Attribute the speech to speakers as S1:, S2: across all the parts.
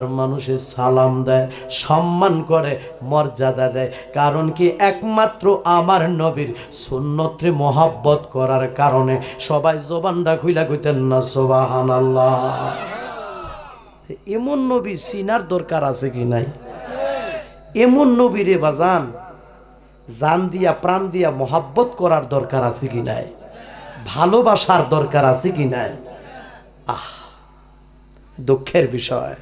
S1: মানুষের সালাম দেয়, সম্মান করে, মর্যাদা দেয়। কারণ কি? একমাত্র আমার নবীর সুন্নতে মোহাব্বত করার কারণে সবাই জবানটা খুইলা কইতেন না সুবহানাল্লাহ। এমন নবী চিনার দরকার আছে কি নাই? এমন নবীরে বাজান জান দিয়া প্রাণ দিয়া মোহাব্বত করার দরকার আছে কি নাই? ভালোবাসার দরকার আছে কি নাই? দুঃখের বিষয়,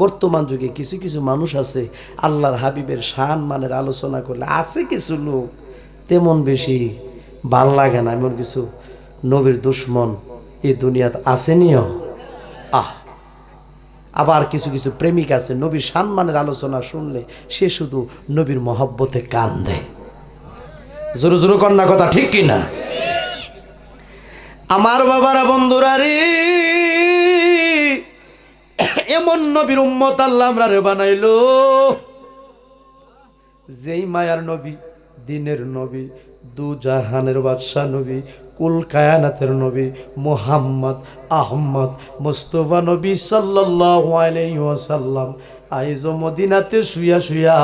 S1: বর্তমান যুগে কিছু কিছু মানুষ আছে আল্লাহর হাবিবের শান মানের আলোচনা করলে আছে কিছু লোক তেমন বেশি ভাল লাগে না, এমন কিছু নবীর দুশ্মন এই দুনিয়াতে আসেনিও। আবার কিছু কিছু প্রেমিক আছে নবীর শান মানের আলোচনা শুনলে সে শুধু নবীর মহব্বতে কান দেয়। জোরে জোরে কন্যা কথা ঠিক কিনা? আমার বাবারা, বন্ধুরা রে, এমন নবীর উম্মত আল্লাহ আমরা রে বানাইলো, যেই মায়ার নবী, দিনের নবী, দু জাহানের বাদশা নবী, কুল কায়নাতের নবী মুহাম্মদ আহমদ মুস্তাফা নবী সাল্লাল্লাহু আলাইহি ওয়াসাল্লাম আইজ মদিনাতে শুয়া শুয়া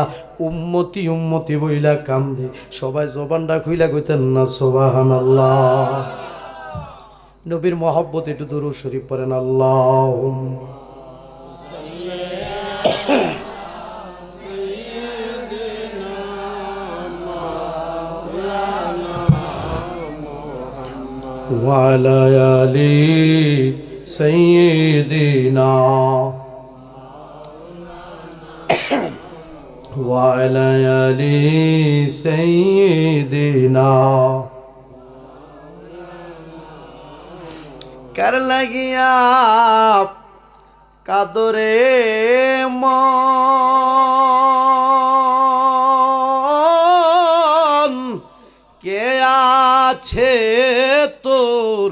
S1: উম্মতি উম্মতি বইলা কান্দে। সবাই জবানটা খুইলা কইতেন না সুবহানাল্লাহ। নবীর মহব্বত একটু দুরূদ শরীফ পড়েন। আল্লাহুম্মা وعلى آل سيدنا وعلى آل سيدنا कर लगिया কাদরে মন কে আছে তোর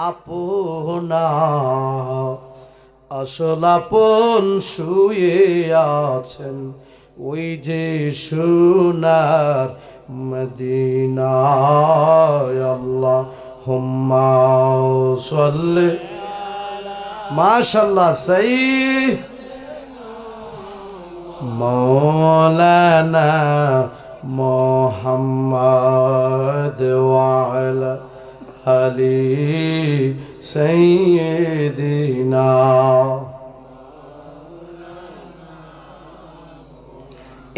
S1: আপনা, আসল আপন শুয়ে আছেন ওই যে সোনার মদিনায়। আল্লাহুম্মা সাল্লি, মাশাআল্লাহ, সই মৌলানা মুহাম্মদ ওয়া আলা আলি সাইয়্যিদিনা।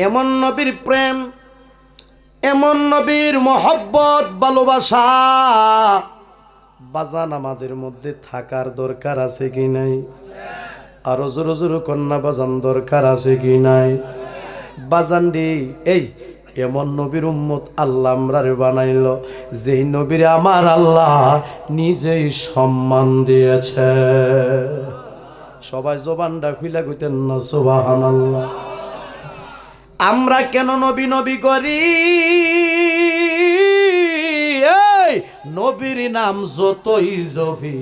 S1: এমন নবীর প্রেম, এমন নবীর মহব্বত, ভালোবাসা বাজান আমাদের মধ্যে থাকার দরকার আছে কি নাই? আরো জোরে জোরে কন্যা বাজান, দরকার আছে কি নাই? বাজান রে, এই এমন নবীর উম্মত আল্লাহ আমরারে বানাইল, যেই নবীরে আমার আল্লাহ নিজেই সম্মান দিয়েছে। সবাই জবানটা খুইলা কইতেন না সুবহানাল্লাহ। আমরা কেন নবী নবী করি? এই নবীর নাম যতই জপি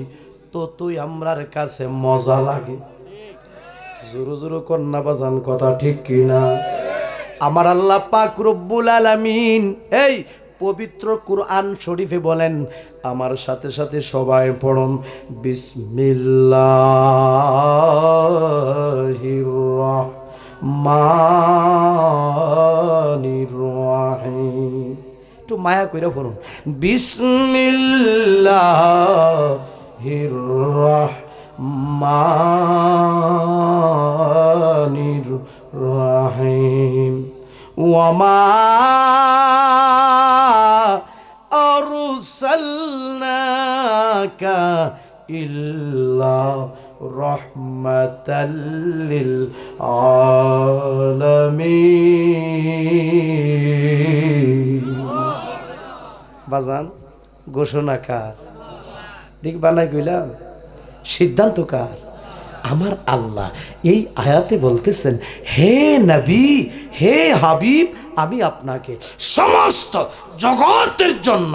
S1: ততই আমরার কাছে মজা লাগে। জোরে জোরে কন্যা বাজান, কথা ঠিক কিনা? আমার আল্লাহ পাক রব্বুল আলামিন এই পবিত্র কুরআন শরীফে বলেন, আমার সাথে সাথে সবাই পড়ুন, বিসমিল্লাহির রহমানির রহিম। একটু মায়া কইরা পড়ুন, বিসমিল্লাহির রহমানির রহিম। ওয়ামা আরসালনাকা ইল্লা রাহমাতাল লিল আলামিন। বাজান, ঘোষণা কার? ঠিক বানাই কইলাম? সিদ্ধান্ত কার? আমার আল্লাহ। এই আয়াতে বলতেছেন, হে নবী, হে হাবিব, আমি আপনাকে সমস্ত জগতের জন্য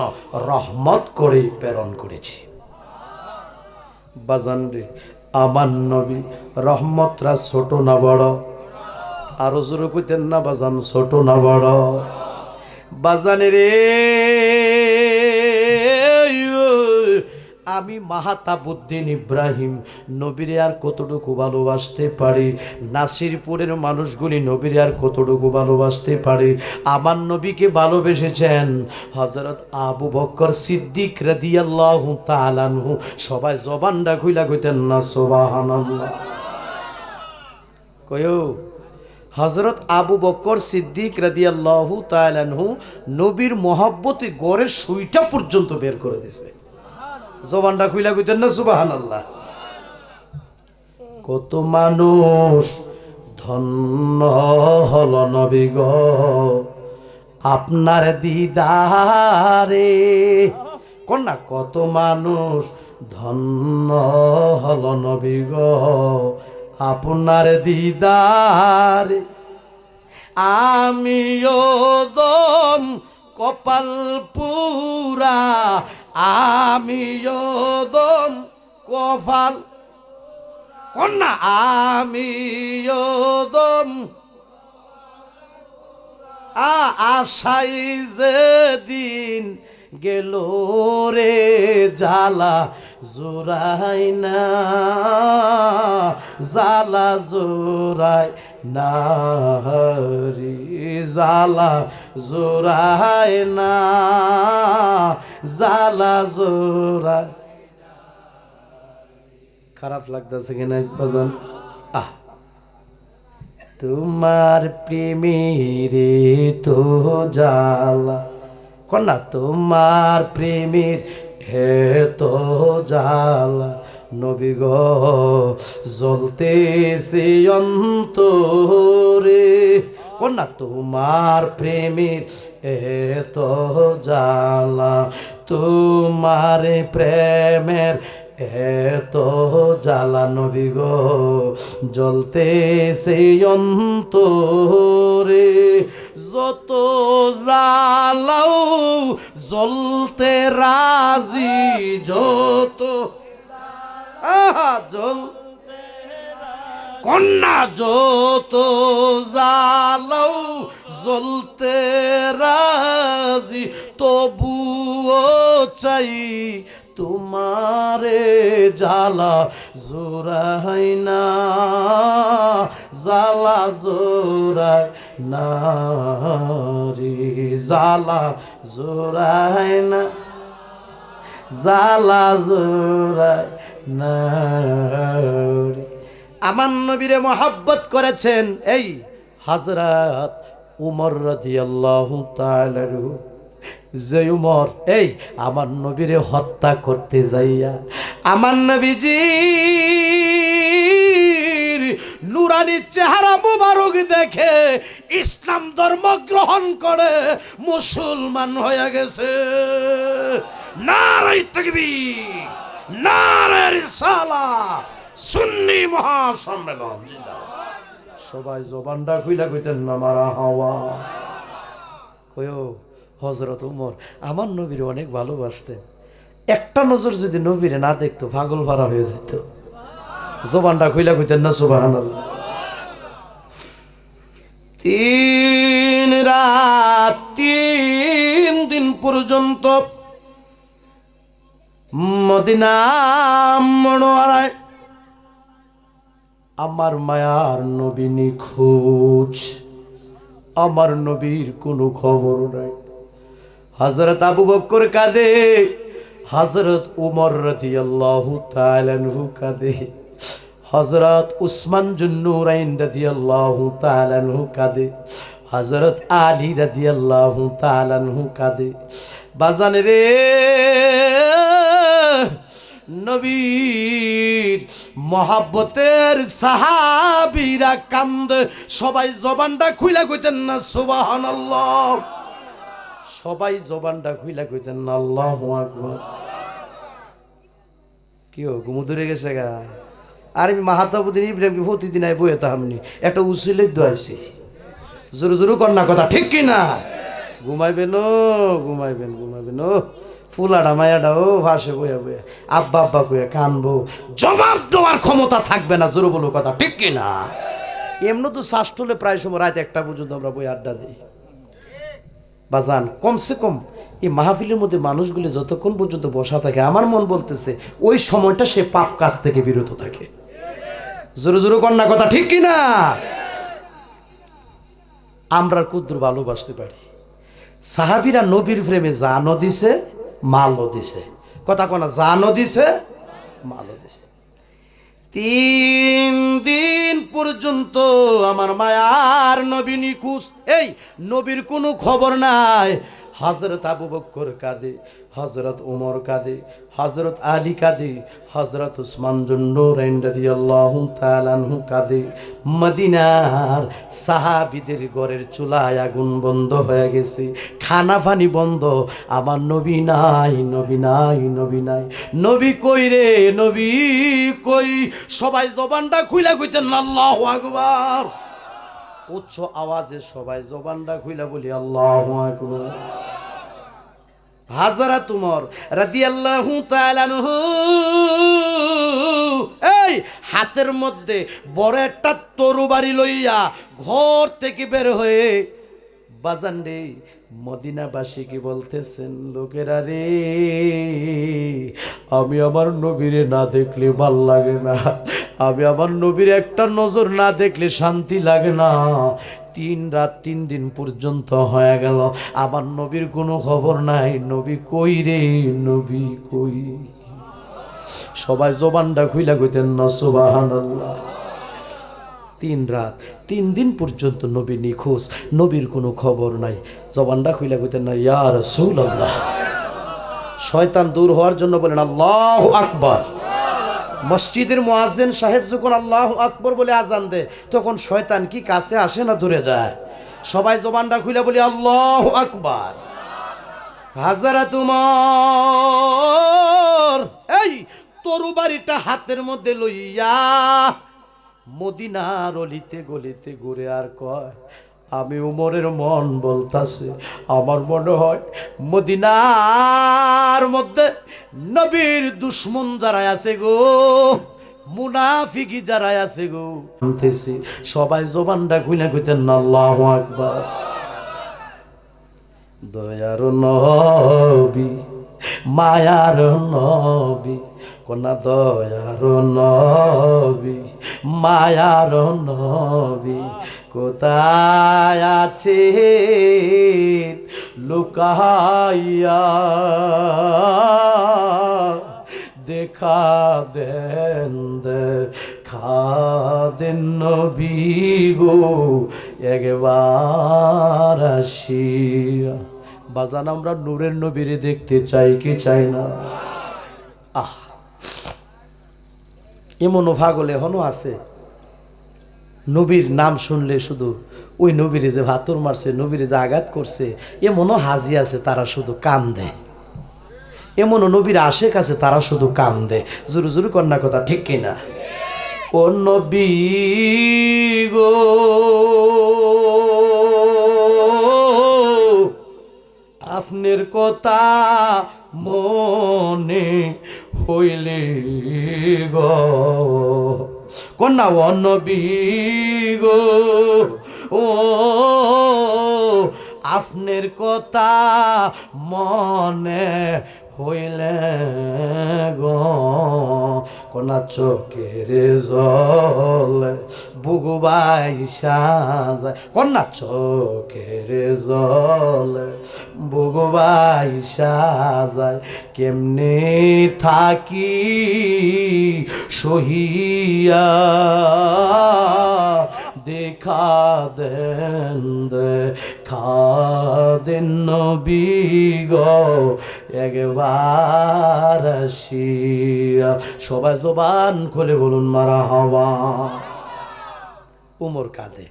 S1: রহমত করে প্রেরণ করেছি। বাজান রে, আমার নবী রহমতরা ছোট না বড়? আরো জোরে কইতেন না বাজান, ছোট না বড়? বাজান রে, আমি মাহাতাবুদ্দিন ইব্রাহিম নবীরে আর কতটুকু ভালোবাসতে পারি, নাসিরপুরের মানুষগুলি নবীরে আর কতটুকু ভালোবাসতে পারি। আমার নবীকে ভালোবেসেছেন হযরত আবু বকর সিদ্দিক রাদিয়াল্লাহু তাআলা আনহু। সবাই জবানটা খুইলা কইতেন না সুবহানাল্লাহ। কয়ো হযরত আবু বকর সিদ্দিক রাদিয়াল্লাহু তাআলা আনহু নবীর মহব্বতে গড়ের সুইটা পর্যন্ত বের করে দিয়েছে। জবানটা খুইলা কইতেন না সুবহানাল্লাহ। কত মানুষ ধন্য হলো নবী গো আপনার দিদারে, কন্যা কত মানুষ ধন্য হলো নবী গো আপনার দিদারে। আমিও দম কপাল পুরা, আমিও দম কপাল, কন্যা আমিও দম আশাই যে দিন গেল রে জালা জোরাই না, জালা জোরাই না রে, জালা জোরাই না, জালা জোরাই। খারাপ লাগতেছে কিনা বাজান? তোমার প্রেমেরে তো জালা, কন্যা তোমার প্রেমের হে তো জালা নবী গো জ্বলতেছে অন্তরে, কন্যা তোমার প্রেমের এত জালা, তোমার প্রেমের এত জালা নবী গো জ্বলতেছে অন্তরে। যত জালাও জ্বলতে রাজি, যত জল কন্যা যত জালাও জ্বলতে রাজি, তবুও চাই তোমারে জালা জোরাই না, জালা জোরাই না রে, জালা জোরাই না, জালা জোরাই না রে। আমার নবীরে মহব্বত করেছেন এই হযরত উমর রাদিয়াল্লাহু তাআলা আনহু। যে উমর এই আমার নবীরে হত্যা করতে যাইয়া আমার নবীজির নুরানি চেহারা মুবারক দেখে ইসলাম ধর্ম গ্রহণ করে মুসলমান হয়ে গেছে। নারে তাকবীর, নারে রিসালাহ, সুন্নি মহাসম্মেলন জিন্দাবাদ। সবাই জবানটা খুইলা কইতেন না মারা হাওয়া। কয়ো হযরত উমর আমার নবীরে অনেক ভালোবাসতেন, একটা নজর যদি নবীরে না দেখতো পাগল ভাড়া হয়ে যেত। জবানটা খুইলা কইতেন না সুবহানাল্লাহ। 3 রাত 3 দিন পর্যন্ত মদিনা মনোয়ারায় আমার মায়ার নবী নিখোঁজ, আমার নবীর কোনো খবর নাই। হযরত আবু বকর কাঁদে, হযরত উমর রাদিয়াল্লাহু তাআলা আনহু কাঁদে, হযরত উসমান জুন্নুরাইন রাদিয়াল্লাহু তাআলা আনহু কাঁদে, হযরত আলী রাদিয়াল্লাহু তাআলা আনহু কাঁদে। বাজান রে নবীর মহব্বতের সাহাবীরা কান্দে। সবাই জবানটা খুইলা কইতেন না সুবহানাল্লাহ, সবাই জবানটা খুইলা কইতেন না আল্লাহু আকবার। কি ও ঘুম ধরে গেছে গা? আর আমি মাহাতাবুদ্দিন ইব্রাহিমকে প্রতিদিন আই বইয়ে তাহামনি একটা উসিলে দোয়াইছি, জোরে জোরে কন্যা কথা ঠিক কি না? ঘুমাইবেন ও ঘুমাইবেন, ঘুমাইবেন ও ফুলাডা মায়াডা ও ভাসে বইয়া বইয়া আব্বা আব্বা কইয়া কানবো, জবাব দেওয়ার ক্ষমতা থাকবে না। জোরে বলো কথা ঠিক কি না? এমনি তো শ্বাসটলে প্রায় সময় রাত 1টা পর্যন্ত আমরা বই আড্ডা দিই। বাজান কমসে কম এই মাহফিলের মধ্যে মানুষগুলি যতক্ষণ পর্যন্ত বসা থাকে আমার মন বলতেছে ওই সময়টা সে পাপ কাজ থেকে বিরত থাকে। জোরে জোরে কন্যা কথা ঠিক কিনা? আমরা ক্ষুদ্র ভালোবাসতে পারি। সাহাবীরা নবীর প্রেমে জানও দিছে মালও দিছে। কথা কনা, জানও দিছে মালও দিছে। 3 দিন পর্যন্ত আমার মায়ার নবী নিখোঁজ। এই নবীর কোনো খবর নাই। হযরত আবু বকর কাঁদে, হযরত ওমর কাঁদে, হযরত আলী কাঁদে, হযরত উসমান যুন্নুরাইন রাদিয়াল্লাহু তাআলা আনহু কাঁদে। মদিনার সাহাবীদের ঘরের চুলায় আগুন বন্ধ হয়ে গেছে, খানা পানি বন্ধ। আমার নবী নাই, নবী নাই, নবী নাই। নবী কই রে, নবী কই? সবাই জবানটা খুইলা কইতেন আল্লাহু আকবার। উচ্চ আওয়াজে সবাই জবানটা খুইলা বলি আল্লাহু আকবার। হযরত উমর রাদিয়াল্লাহু তাআলা আনহু এই হাতের মধ্যে বড় একটা তরবারি লইয়া ঘর থেকে বের হয়ে বাজান রে মদিনাবাসীকে বলতেছেন, লোকেরা রে, আমি আমার নবীরে না দেখলে ভাল লাগে না, আমি আমার নবীর একটা নজর না দেখলে শান্তি লাগে না। 3 রাত 3 দিন পর্যন্ত হয়ে গেল, আমার নবীর কোনো খবর নাই। নবী কই রে, নবী কই? সবাই জবানটা খুইলা কইতেন না সুবহানাল্লাহ। 3 রাত 3 দিন পর্যন্ত নবী নিখোঁজ, নবীর কোনো খবর নাই। জবানটা খুইলা কইতেন না ইয়া রাসূলুল্লাহ। শয়তান দূর হওয়ার জন্য বলেন আল্লাহু আকবার। মসজিদের মুয়াজ্জিন সাহেব যখন আল্লাহু আকবার বলে আজান দেয় তখন শয়তান কি কাছে আসে না দূরে যায়? সবাই জবানটা খুলে বলি আল্লাহু আকবার। হযরত উমর এই তরবারিটা হাতের মধ্যে লইয়া মদিনার অলিতে গলিতে ঘুরে আর কয়, আমি উমরের মন বলতাছে, আমার মনে হয় মদিনার মধ্যে নবীর দুশমন যারা আছে গো, মুনাফিকি যারা আছে গো, শুনতেছি। সবাই জবানটা খুইলা কইতেন না আল্লাহু আকবার। দয়ার নবী, মায়ার নবী, কোনা দয়ার নবী, মায়ার নবী, কোথায় আছে লুকাইয়া, দেখা দেন, দেখা দেন নবী গো একবার আসিয়া। বাজান আমরা নূরের নবীরে দেখতে চাই কি চাই না? আহ, এমনও পাগল এখনো আছে, নবীর নাম শুনলে শুধু ওই নবীরে যে ভাতর মারছে, নবীরে যে আঘাত করছে, এমনও হাজি আছে তারা শুধু কান্দে। এমনও নবীর আশেক আছে তারা শুধু কান্দে। জোরে জোরে কন্যা কথা ঠিক কিনা? ও নবী গো, আপনার কথা মনে হইলে গো, কন্যা ও নবী গো, ও আপনার কথা মনে হইলে গো, কন্যা চোখের জল বুগুবাই সাজায়, কন্যা চোখের জল বুগুবাই সাজায়, কেমনে থাকি সহিয়া, দেখা দেন, দেখা দেন নবী গো একবার আসিয়া। সবাই জবান খুলে বলুন মারহাবা। উমর কাঁদে,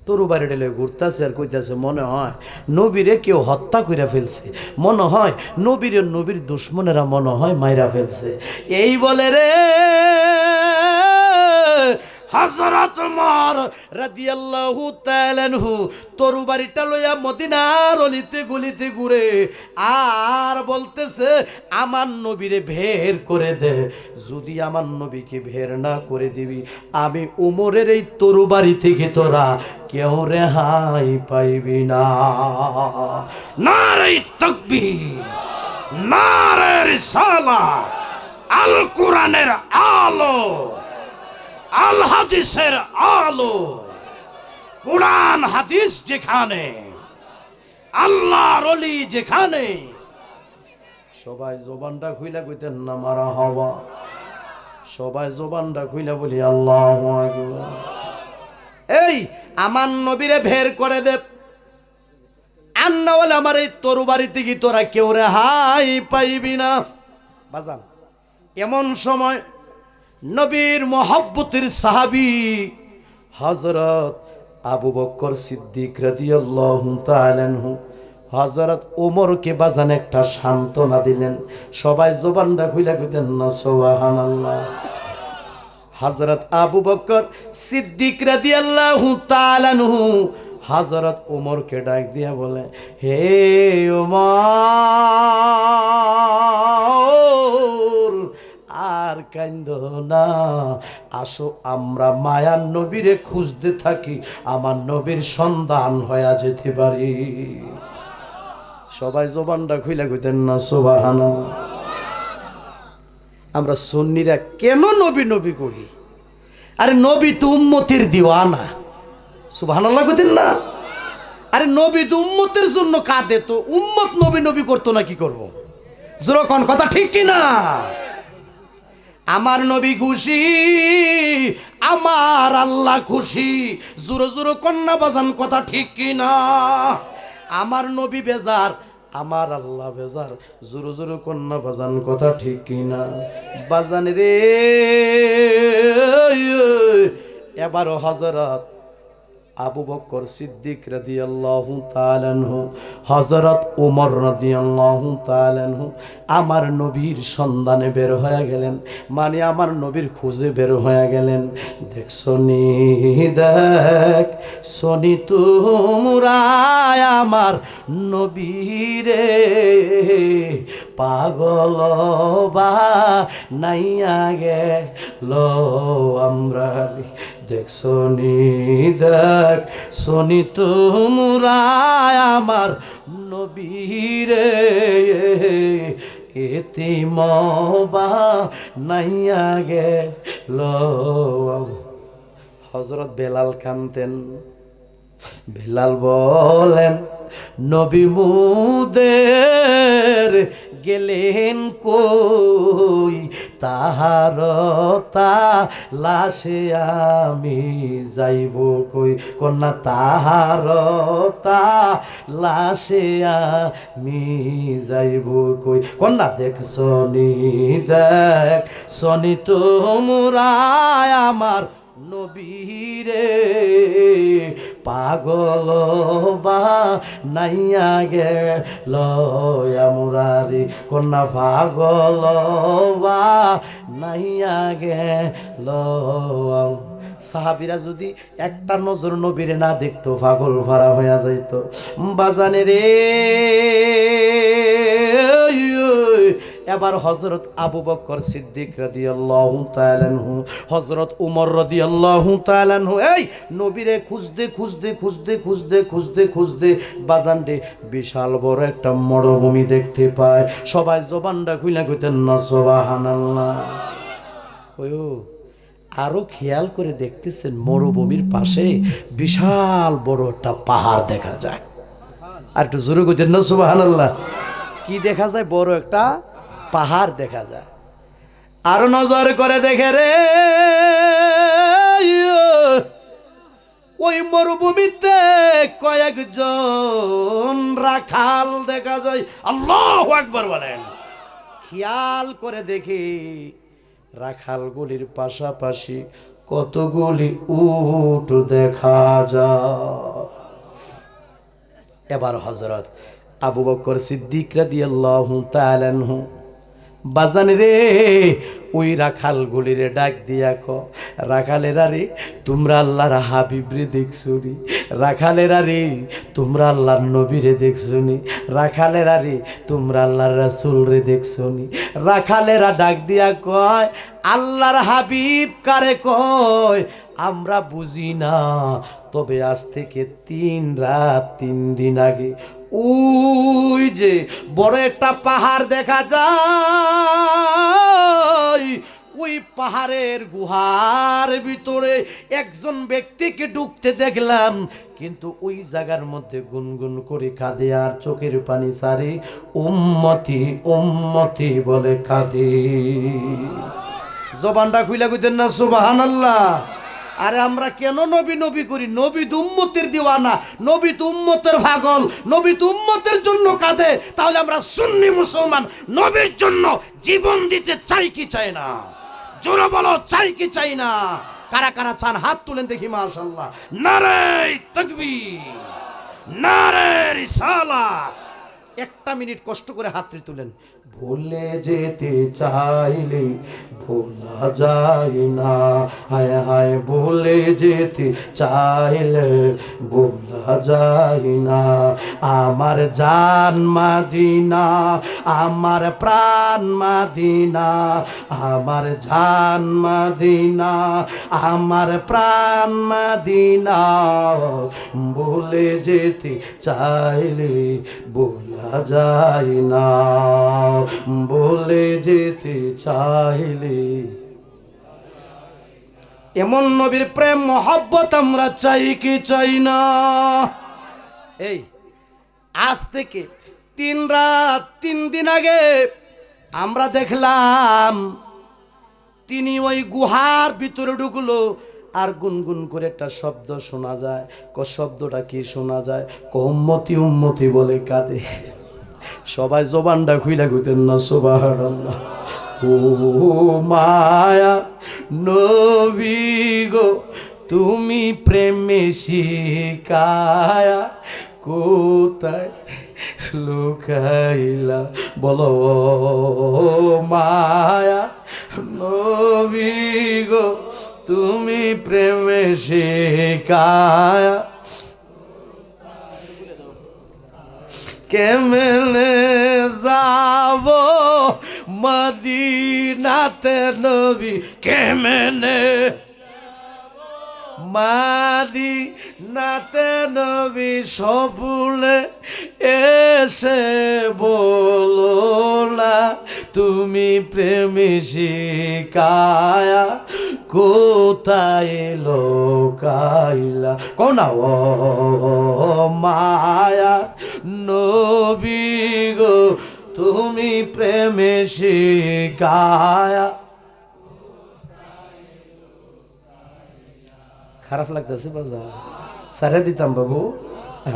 S1: তরবারি ডেলে ঘুরতেছে আর কইতাছে, মনে হয় নবীরে কেউ হত্যা কইরা ফেলছে, মনে হয় নবীর দুশ্মনেরা মনে হয় মাইরা ফেলছে। এই বলে রে হযরত ওমর রাদিয়াল্লাহু তাআলা আনহু তরবারিটা লইয়া মদিনার অলিতে গলিতে ঘুরে আর বলতেছে আমার নবীরে বের করে দে, যদি আমার নবীকে বের না করে দিবি আমি উমরের এই তরবারি থেকে তোরা কেউ রেহাই পাইবি না। নারে তাকবীর, নারে রিসালাত, আল কোরআনের আলো, আল হাদিসের আলো। কোরআন হাদিস যেখানে, আল্লাহর ওলি যেখানে, সবাই জবানটা খুইলা কইতেন না মারহাবা, সবাই জবানটা খুইলা বলি আল্লাহু আকবার। এই আমার নবীরে বের করে দে, আর না হলে আমার এই তরবারি থেকে তোরা কেউ রেহাই পাইবি না। বাজান, এমন সময় নবীর মহব্বতের সাহাবী হযরত আবু বকর সিদ্দিক রাদিয়াল্লাহু তাআলা আনহু হযরত ওমরকে বাজান একটা সান্ত্বনা দিলেন। সবাই জবানটা খুইলা কইতেন না সুবহানাল্লাহ। হযরত আবু বকর সিদ্দিক রাদিয়াল্লাহু তাআলা আনহু হযরত ওমরকে ডাক দিয়া বলে, হে ওমর আর কান্দো না, আসো আমরা মায়ার নবীরে খুঁজতে থাকি, আমার নবীর সন্ধান হয়ে যেতে পারি। সবাই জবানটা খুইলা কইতেন না সুবহানাল্লাহ। আমরা সুন্নিরা কেন নবী নবী করি? আরে নবী তো উম্মতের দিওয়ানা, সুবহানাল্লাহ কইতেন না? আরে নবী তো উম্মতের জন্য কাঁদে, তো উম্মত নবী নবী করতো না কি করব? জোরে কোন কথা ঠিক কি না? আমার নবী খুশি, আমার আল্লাহ খুশি, জোরে জোরে কন্যা বাজান কথা ঠিক কি না? আমার নবী বেজার, আমার আল্লাহ বেজার, জোরে জোরে কন্যা বাজান কথা ঠিক কি না? বাজান রে এবার হযরত আবু বকর সিদ্দিক রাদিয়াল্লাহু তাআলা আনহু হযরত ওমর রাদিয়াল্লাহু তাআলা আনহু আমার নবীর সন্ধানে বের হয়ে গেলেন, মানে আমার নবীর খুঁজে বের হয়ে গেলেন। দেখছনি দেখ সনি তোমরা আমার নবীরে পাগল বা নাইয়া গেল আমরা। দেখছনি দেখ শনি তোমরা আমার নবীরে এতিম বা নাইয়া গেল। হযরত বেলাল কানতেন। বেলাল বলেন, নবী মুদের গেলেন কই, তাহার তা লাশে আমি যাইব কই, কন্যা তাহার তা লাশে আমি যাইব কই। কন্যা দেখ শনি দেখ শনি তোমরা আমার নবীরে পাগল বা নাইয়া গেল আমরারি, কন্যা পাগল বা নাইয়া গেল। সাহাবীরা যদি একটা নজর নবীরে না দেখতো পাগল ভাড়া হইয়া যাইতো। বাজানে রে এবার হযরত আবু বকর সিদ্দিক রাদিয়াল্লাহু তাআলা আনহু হযরত ওমর রাদিয়াল্লাহু তাআলা আনহু এই নবীরে খুঁজতে খুঁজতে খুঁজতে খুঁজতে খুঁজতে খুঁজতে বাজান রে বিশাল বড় একটা মরুভূমি দেখতে পায়। সবাই জবানটা খুইলা কইতেন না সুবহানাল্লাহ। ওয়ো আরো খেয়াল করে দেখতেছেন মরুভূমির পাশে বিশাল বড় একটা পাহাড় দেখা যায়। আর একটু জোরে কইতেন না সুবহানাল্লাহ। কি দেখা যায়? বড় একটা পাহাড় দেখা যায়। আরো নজর করে দেখে রে ওই মরুভূমিতে কয়েকজন রাখাল দেখা যায়। আল্লাহু আকবার বলেন। খেয়াল করে দেখি রাখালগুলির পাশাপাশি কতগুলি উট দেখা যায়। এবার হযরত আবু বকর সিদ্দিক রাদিয়াল্লাহু তাআলা আনহু বাজান রে ওই রাখাল গুলিরে ডাক দিয়া ক রাখালেরা রে তোমরা আল্লাহর হাবিব রে দেখছো নি, রাখালেরা রে তোমরা আল্লাহর নবী রে দেখছো নি, রাখালেরা রে তোমরা আল্লাহর রাসূল রে দেখছো নি। রাখালেরা ডাক দিয়া কয় আল্লাহর হাবিব কারে কয় আমরা বুঝি না, তবে আজ থেকে 3 রাত 3 দিন আগে ওই যে বড় একটা পাহাড় দেখা যায়, ওই পাহাড়ের গুহার ভিতরে একজন ব্যক্তিকে ঢুকতে দেখলাম, কিন্তু ওই জায়গার মধ্যে গুনগুন করে কাঁদে আর চোখের পানি সারে উম্মতি উম্মতি বলে কাঁদে। জবানটা খুইলা কইতেন না সুবহানাল্লাহ। আরে আমরা কেন নবী নবী করি? নবী তো উম্মতের দিওয়ানা, নবী তো উম্মতের পাগল, নবী তো উম্মতের জন্য কাঁদে। তাহলে আমরা সুন্নি মুসলমান নবীর জন্য জীবন দিতে চাই কি চাই না? জোরে বলো, চাই কি চাই না? কারা কারা চান হাত তুলেন দেখি মাশাআল্লাহ। নারে তাকবীর, নারে রিসালাত। 1 মিনিট কষ্ট করে হাতটি তুলেন। ভুলে যেতে চাইলে ভোলা যায় না, হায় হায় ভুলে যেতে চাইলে ভোলা যায় না। আমার জান মদিনা, আমার প্রাণ মদিনা, আমার জান মদিনা, আমার প্রাণ মদিনা। ভুলে যেতে চাইলে ভোলা যায় না, বলে যেতে চাইলে। এমন নবীর প্রেম মহব্বত আমরা চাই কি চাই না? এই আজ থেকে 3 রাত 3 দিন আগে আমরা দেখলাম তিনি ওই গুহার ভিতরে ঢুকলো, আর গুনগুন করে একটা শব্দ শোনা যায়। শব্দটা কি শোনা যায়? উম্মতি উম্মতি বলে কাঁদে। সবাই জবানটা খুইলা কইতেন না সুবহানাল্লাহ। ও মায়া নবী গো তুমি প্রেমে শিকায়া কোথায় লুকাইলা, বলো মায়া নবী গো তুমি প্রেমে শিকায়া কেমনে যাব মদিনাতে নবী, কেমনে মদিনাতে নবী স্বপ্নে এসে বলো না তুমি প্রেমে শিকায়া কোথায় লোকাইলা। কোনা ও মায়া নবী গো তুমি প্রেমে শিকায়া। খারাপ লাগতেছে বাজার, সারে দিতাম বাবু।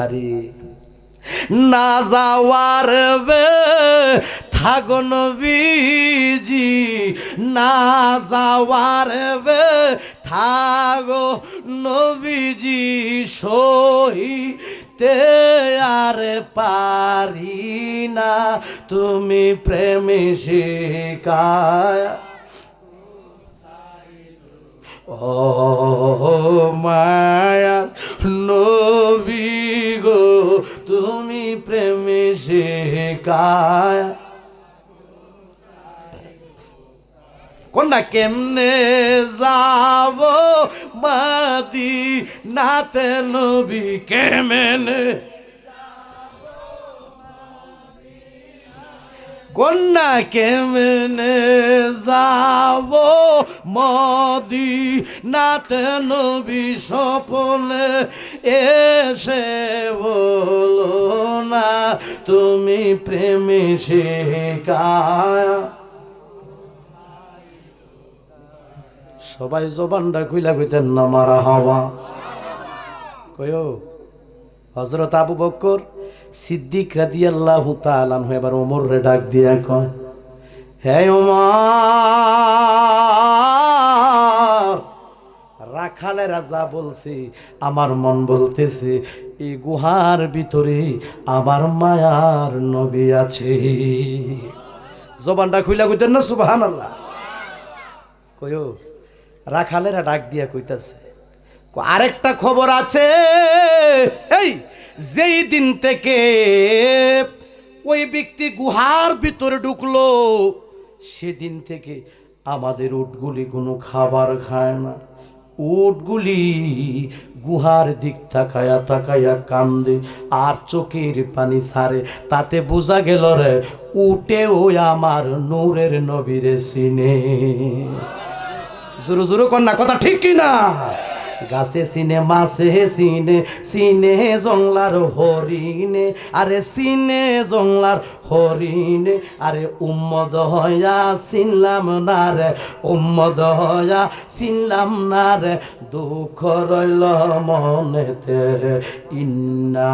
S1: আরে না যাওয়ার বে থাগো নবীজি, না যাওয়ার বে থাগো নবীজি, সহিতে আর পারি না তুমি প্রেমে শিকায়া। ও মায়া নবী গো তুমি প্রেমে শিকায়া। কোনটা কেমনে যাব মদিনাতে নবী, কেমনে কন্যা কেমনে যাব মদিনাতে নবী স্বপ্নে এসে বলো না তুমি প্রেমে শিকায়া। সবাই জবানটা খুইলা কইতেন না মারহাবা। কয়ো হযরত আবু বকর সিদ্দিক রাদিয়াল্লাহু তাআলা আনহু এবার ওমর রে ডাক দিয়া কয়, হে ওমর, রাখালে রাজা বলছে আমার মন বলতেছে এই গুহার ভিতরে আমার মায়ার নবী আছে। জবানটা খুইলা কইতেন না সুবহানাল্লাহ? কইও রাখালেরা ডাক দিয়া কইতাছে, আরেকটা খবর আছে, এই যেই দিন থেকে ওই ব্যক্তি গুহার ভিতরে ঢুকলো সেদিন থেকে আমাদের উটগুলি কোনো খাবার খায় না। উটগুলি গুহার দিক তাকায়া তাকায়া কান্দে আর চোখের পানি ছাড়ে। তাতে বোঝা গেল রে উটেও আমার নূরের নবীরে চিনে। জোরো জোরো কন্যা কথা ঠিক কিনা? গাছে সিনে মাছে সিনে সিনে জংলার হরিণে, আরে সিনে জংলার হরিণে, আরে উম্মদ হয়া চিনলাম না রে, উম্মদ হয়া চিনলাম না রে, দুঃখ রইল মনেতে। ইন্না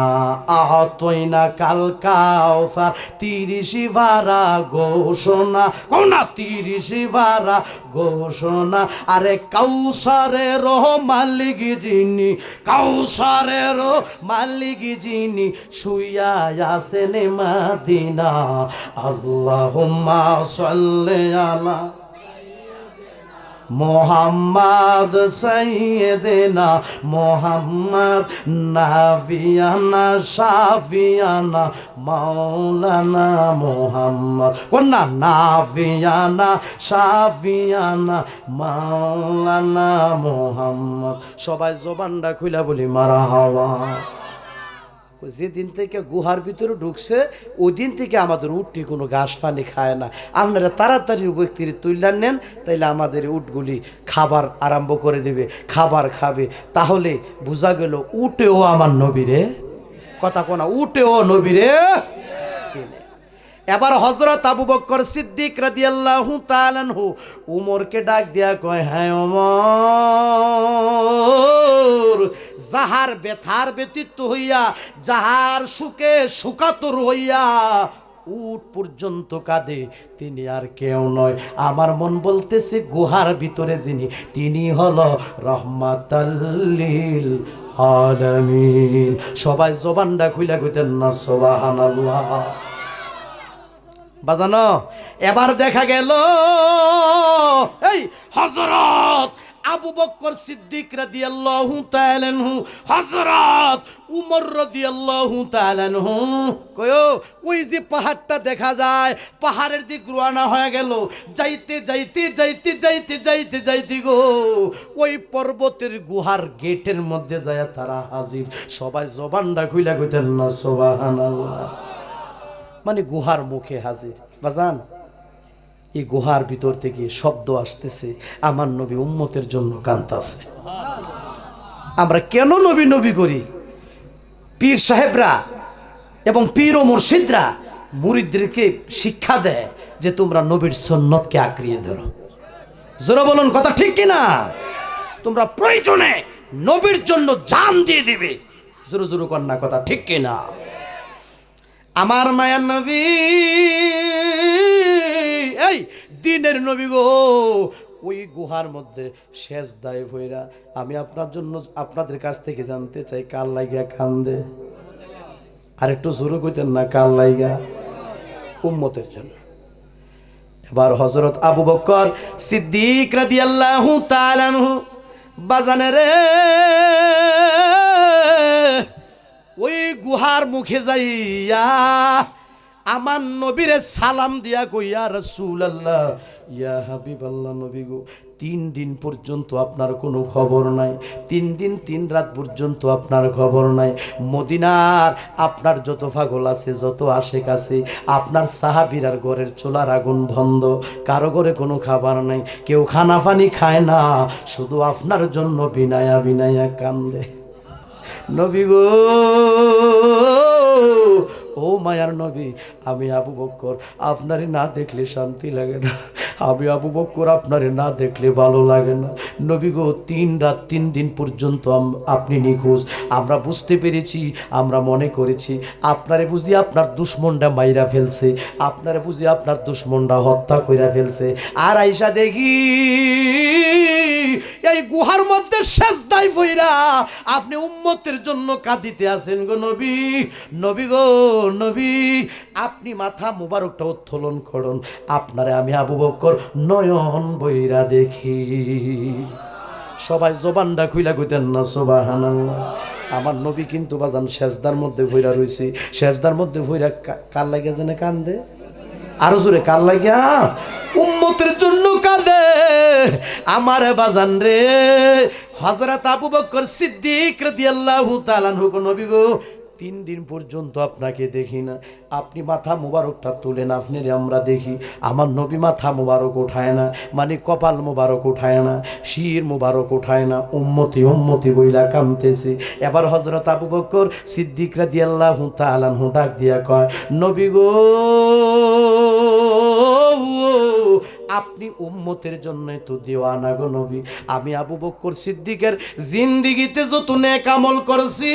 S1: আহতইনা কাল কাউসার 30 ভাড়া ঘোষণা, কোনা 30 ভাড়া ঘোষণা। আরে কাউসারের মালিক যিনি, কাউসারের মালিক যিনি, শুইয়া আছেন মদিনা। আল্লাহুম্মা সাল্লি আলা মোহাম্মদ সাইয়্যিদিনা মোহাম্মদ নাবিয়ানা শাফিয়ানা মাওলানা মোহাম্মদ, কোনা নাবিয়ানা শাফিয়ানা মাওলানা মোহাম্মদ। সবাই জবানটা খুইলা বলি মারহাবা। যেদিন থেকে গুহার ভিতরে ঢুকছে ওই দিন থেকে আমাদের উটটি কোনো ঘাস পানি খায় না। আপনারা তাড়াতাড়ি ব্যক্তির তুললেন নেন, তাইলে আমাদের উটগুলি খাবার আরম্ভ করে দেবে, খাবার খাবে। তাহলে বোঝা গেল উটেও আমার নবীরে, কথা কোনা, উটেও নবীরে চিনে। এবার হযরত আবু বকর সিদ্দিক রাদিয়াল্লাহু তাআলা আনহু উমরকে ডাক দিয়া কয়, হ্যাঁ ওমর, যাহার ব্যথার ব্যতীত হইয়া, যাহার সুখে সুকাতুর হইয়া উট পর্যন্ত কাঁদে তিনি আর কেউ নয়। আমার মন বলতেছে গুহার ভিতরে যিনি, তিনি হলো রহমাতাল লিল আলামিন। সবাই জবানটা খুইলা কইতেন না সুবহানাল্লাহ? বাজানো এবার দেখা গেল এই হযরত আবু বকর সিদ্দিক রাদিয়াল্লাহু তাআলা আনহু, হযরত উমর রাদিয়াল্লাহু তাআলা আনহু কয়ো ওই যে পাহাড়টা দেখা যায়, পাহাড়ের দিক রওনা হয়ে গেল। যাইতে যাইতে যাইতে যাইতে যাইতে যাইতে গো ওই পর্বতের গুহার গেটের মধ্যে যায় তারা হাজির। সবাই জবানটা খুইলা কইতেন না সুবহানাল্লাহ? মানে গুহার মুখে হাজির। বাজান এই গুহার ভিতর থেকে শব্দ আসতেছে, আমার নবী উম্মতের জন্য কাঁদতেছে। আমরা কেন নবী নবী করি? পীর সাহেবরা এবং পীর ও মুর্শিদরা মুরিদদেরকে শিক্ষা দেয় যে তোমরা নবীর সুন্নতকে আঁকড়িয়ে ধরো। জোরে বলুন কথা ঠিক কিনা? তোমরা প্রয়োজনে নবীর জন্য জান দিয়ে দিবে। জোরে জোরে কন্যা কথা ঠিক কিনা? আমার মায়ার নবী, এই দিনের নবী গো, ওই গুহার মধ্যে শেষ দায় ভৈরা আমি আপনার জন্য আপনাদের কাছ থেকে জানতে চাই, কার লাইগা কান্দে? আর একটু জোরে কইতেন না, কার লাইগা? উম্মতের জন্য। এবার হযরত আবু বকর সিদ্দিক রাদিয়াল্লাহু তাআলা আনহু বাজানে রে ওই গুহার মুখে যাইয়া আমার নবীরে সালাম দিয়া কইয়া, রাসূলুল্লাহ ইয়া হাবিবাল্লাহ, নবী গো 3 দিন পর্যন্ত আপনার কোনো খবর নাই, 3 দিন 3 রাত পর্যন্ত আপনার খবর নাই। মদিনার আপনার যত পাগল আছে, যত আশেক আছে, আপনার সাহাবীরার ঘরের চুলার আগুন বন্ধ, কারো ঘরে কোনো খাবার নাই, কেউ খানা পানি খায় না, শুধু আপনার জন্য বিনায়া বিনায়া কান্দে। নবী গো, ও মায়ার নবী, আমি আবু বকর আপনারে না দেখলে শান্তি লাগে না, আমি আবু বকর আপনারে না দেখলে ভালো লাগে না। নবী গো 3 রাত 3 দিন পর্যন্ত আপনি নিখোঁজ। আমরা বুঝতে পেরেছি, আমরা মনে করেছি আপনারে বুঝি আপনার দুশ্মনটা মাইরা ফেলছে, আপনারে বুঝি আপনার দুশ্মনটা হত্যা কইরা ফেলছে। আর আইসা দেখি এই গুহার মধ্যে সেজদায় পইরা আপনি উম্মতের জন্য কাঁদিতে আছেন গো নবী। নবী গো নবী, আপনি মাথা মুবারকটা উত্তোলন করুন, আপনারে আমি আবু বকর নয়ন বইরা দেখি। সবাই জবানটা খুইলা কইতেন না সুবহানাল্লাহ। আমার নবী কিন্তু বাজান সেজদার মধ্যে ভইরা রইছে, সেজদার মধ্যে ভইরা কার লাগিয়া জানে কান্দে, আরো জোরে কার লাগিয়া, উম্মতের জন্য কাঁদে আমার বাজান রে। হযরত আবু বকর সিদ্দিক রাদিয়াল্লাহু তাআলা আনহু, নবী গো 3 দিন পর্যন্ত আপনাকে দেখি না, আপনি মাথা মুবারকটা তুলেন, আপনারে আমরা দেখি। আমার নবী মাথা মুবারক উঠায় না, মানে কপাল মুবারক উঠায় না, শির মুবারক উঠায় না, উম্মতি উম্মতি বইলা কামতেছে। এবার হযরত আবু বকর সিদ্দিক রাদিয়াল্লাহু তাআলা আনহু ডাক দিয়া কয়, নবী গো আপনি উম্মতের জন্য তো দেওয়ানা গো নবী। আমি আবু বকর সিদ্দিকের জিন্দেগিতে যত নেক আমল করেছি,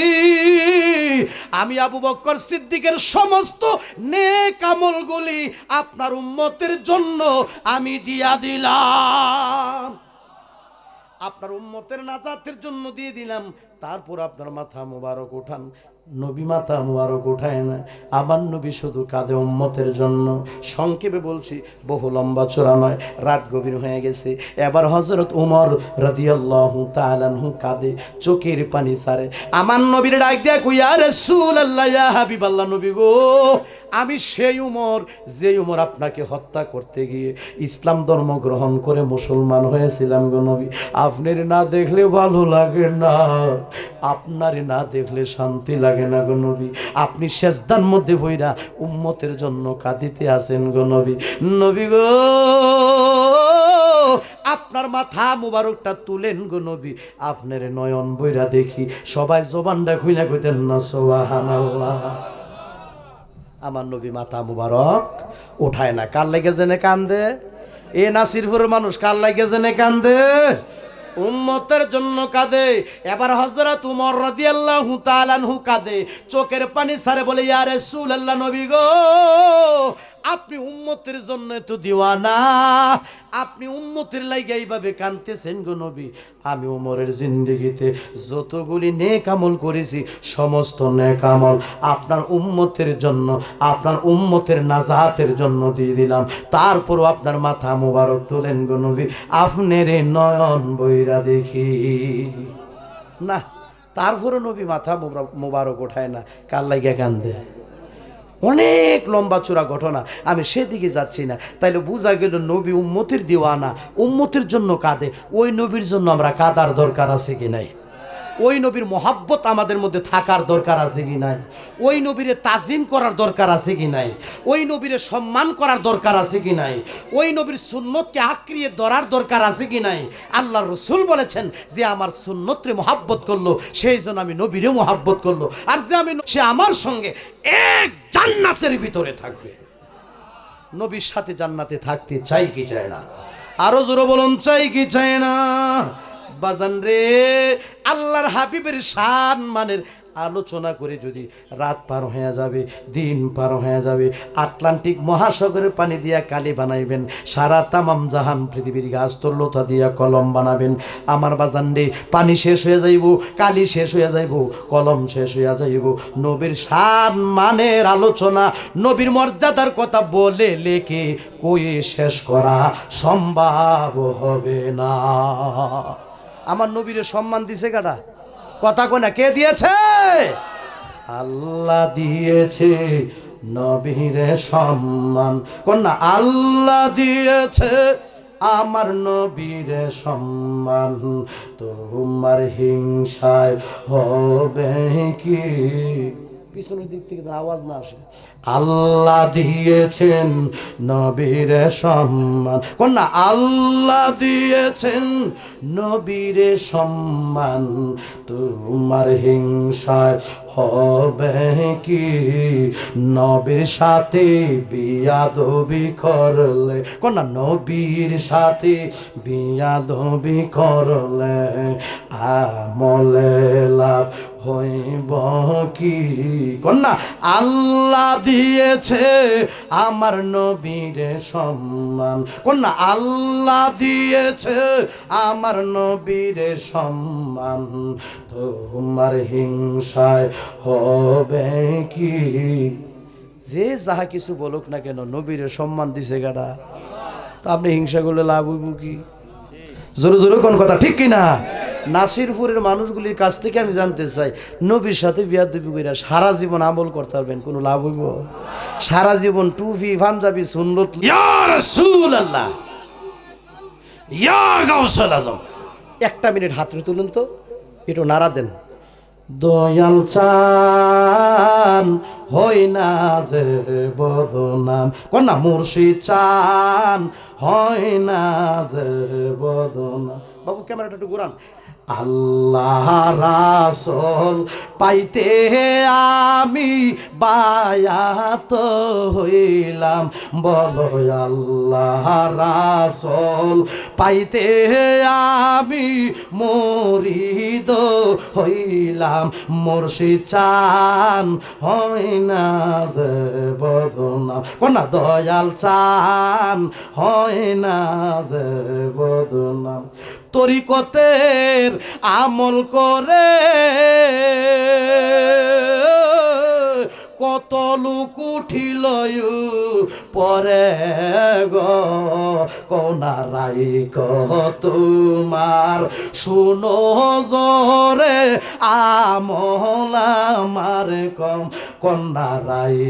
S1: আমি আবু বকর সিদ্দিকের সমস্ত নেক আমলগুলি আপনার উম্মতের জন্য আমি দিয়া দিলাম, আপনার উম্মতের নাজাতের জন্য দিয়ে দিলাম। তারপর আপনার মাথা মুবারক উঠান। নবী মাথা মুবারক উঠায় না, আমার নবী শুধু কাঁদে উম্মতের জন্য। সংক্ষেপে বলছি, বহু লম্বা চড়া নয়, রাত গভীর হয়ে গেছে। এবার হযরত উমর রাদিয়াল্লাহু তাআলা আনহু কাঁদে, চোখের পানি ছাড়ে। আমার নবীর ডাক দিয়া কই, ইয়া রাসূলুল্লাহ, ইয়া হাবিবাল্লাহ, নবী গো আমি সেই উমর যে উমর আপনাকে হত্যা করতে গিয়ে ইসলাম ধর্ম গ্রহণ করে মুসলমান হয়েছিলাম গো নবী। আপনার না দেখলে ভালো লাগে না, আপনার না দেখলে শান্তি লাগে না গো নবী। আপনি সেজদার মধ্যে বইরা উম্মতের জন্য কাঁদিতে আছেন গো নবী। নবী গো আপনার মাথা মুবারকটা তুলেন গো নবী, আপনার নয়ন বইরা দেখি। সবাই জবানটা খুইলা কইতেন না সুবহানাল্লাহ। আমার নবী মাথা মুবারক উঠায় না, কার লাগে জেনে কান্দে? এ নাসিরপুরের মানুষ কার লাগে জেনে কান্দে? উম্মতের জন্য কাঁদে। এবার হযরত উমর রাদিয়াল্লাহু তাআলা আনহু কাঁদে, চোখের পানি ছাড়ে, বলে, ইয়া রাসূলুল্লাহ, নবী গো আপনি উম্মতের জন্য তো দিওয়ানা, আপনি উম্মতের লাগি এইভাবে কাঁদতেছেন গো নবী। আমি উমরের জিন্দেগিতে যতগুলি নেক আমল করেছি, সমস্ত নেক আমল আপনার উম্মতের জন্য, আপনার উম্মতের নাজাতের জন্য দিয়ে দিলাম। তারপরও আপনার মাথা মুবারক তোলেন গো নবী, আপনার নয়ন বইরা দেখি না। তারপরও নবী মাথা মুবারক ওঠায় না, কার লাগিয়া কান্দে? অনেক লম্বা চূড়া ঘটনা, আমি সেদিকে যাচ্ছি না। তাইলে বোঝা গেল নবী উম্মতের দিওয়ানা, উম্মতের জন্য কাঁদে। ওই নবীর জন্য আমরা কাঁদার দরকার আছে কি নাই? ওই নবীর মহাব্বত আমাদের মধ্যে থাকার দরকার আছে কি নাই? ওই নবীরে তাজিম করার দরকার আছে কি নাই? ওই নবীরে সম্মান করার দরকার আছে কি নাই? ওই নবীর সুন্নতকে আঁকড়িয়ে ধরার দরকার আছে কি নাই? আল্লাহ রসুল বলেছেন, যে আমার সুন্নতরে মহাব্বত করলো, সেই জন্য আমি নবীরে মহাব্বত করলো, আর যে আমি সে আমার সঙ্গে এক জান্নাতের ভিতরে থাকবে। নবীর সাথে জান্নাতে থাকতে চাই কি চায় না? আরো জোরে বলুন, চাই কি চায় না? বাজান রে, আল্লাহর হাবিবের শান মানের আলোচনা করে যদি রাত পার হয়ে যাবে, দিন পার হয়ে যাবে, আটলান্টিক মহাসাগরের পানি দিয়া কালি বানাইবেন, সারা তামাম জাহান পৃথিবীর গাছ তরলতা দিয়া কলম বানাবেন। আমার বাজান রে, পানি শেষ হয়ে যাইব, কালি শেষ হয়ে যাইব, কলম শেষ হয়ে যাইব, নবীর শান মানের আলোচনা, নবীর মর্যাদার কথা বলে লেখে কয়ে শেষ করা সম্ভব হবে না। আমার নবীরে সম্মান দিছে কাটা? কথা কয় না, কে দিয়েছে? আল্লাহ দিয়েছে নবীরে সম্মান। কোন না, আল্লাহ দিয়েছে আমার নবীরে সম্মান, তোমার হিংসায় হবে কি? পিছনের দিক থেকে আওয়াজ না আসে। আল্লাহ দিয়েছেন নবীরে সম্মান। কোন না, আল্লাহ দিয়েছেন নবীরে সম্মান, তোমার হিংসায় হবে কি, নবীর সাথে বিয়াদবি করলে, কন্যা নবীর সাথে বিয়াদবি করলে আমলে লাভ হইব কি, কন্যা আল্লাহ দিয়েছে আমার নবীর সম্মান, কন্যা আল্লাহ দিয়েছে আমার নবীর সম্মান, তোমার হিংসায় হবে কি। যে যাহা কিছু বলুক না কেন, নবীর সম্মান দিছে গাড়া, তো আপনি হিংসা করলে লাভ হইব কি? জোরে জোরে কোন কথা ঠিক কিনা? নাসিরপুরের মানুষগুলির কাছ থেকে আমি জানতে চাই, নবীর সাথে বিয়াদবি কইরা সারা জীবন আমল করতে পারবেন, কোনো লাভ হইব? সারা জীবন টুপি পাঞ্জাবি সুন্নত, ইয়া রাসূলুল্লাহ ইয়া গাউসুল আজম, একটা মিনিট হাত তুলুন তো, একটু নাড়া দেন। দয়াল চান হই না যে বদনাম, কন্যা মুর্শিদ চান হয় না যে বদনাম। বাবু ক্যামেরাটা একটু ঘুরান। আল্লাহ রাসূল পাইতে আমি বায়াত হইলাম, বলো আল্লাহ রাসূল পাইতে আমি মুরিদ হইলাম, মুর্শিদ চান হয় না যে বদনাম, কন্যা দয়াল চান হয় না যে বদনাম। তরিকতের আমল করে কত লোক উঠিল পরে গো, কোনারাই তোমার শুনো জোরে আমল আমার কম, কন্যারাই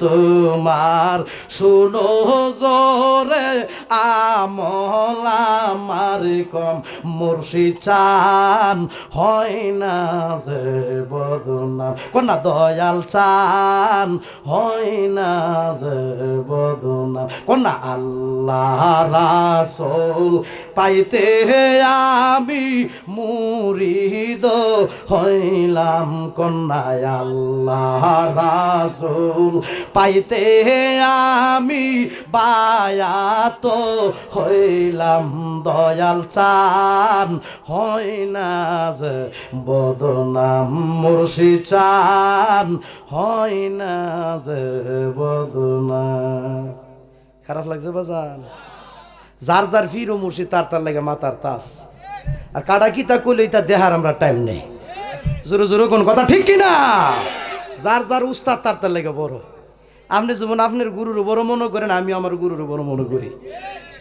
S1: তোমার শুনো জোরে আমল আমার কম, মুর্শিদ চান হয় না যে বদনাম, কন্যা দয়াল চান হয় না যে বদনাম, কন্যা আল্লাহ রাসূল পাইতে আমি মুরিদ হইলাম, কন্যা আল্লাহ রাসূল পাইতে আমি বায়াত হইলাম, দয়াল চান হয় না যে বদনাম, মুর্শিদ চান হয় না যে বদনাম। খারাপ লাগছে বাজান? যার যার ফির ও মুর্শিদ তার তার লাগে মাতার তাস, আর কাটা কি তা করলে তা দেহার আমরা টাইম নেই। জোরে জোরে কোন কথা ঠিক কিনা? যার যার উস্তাদ তার তার লাগে বড়। আপনি যেমন আপনার গুরুর বড় মনে করেন, আমি আমার গুরুর বড় মনে করি।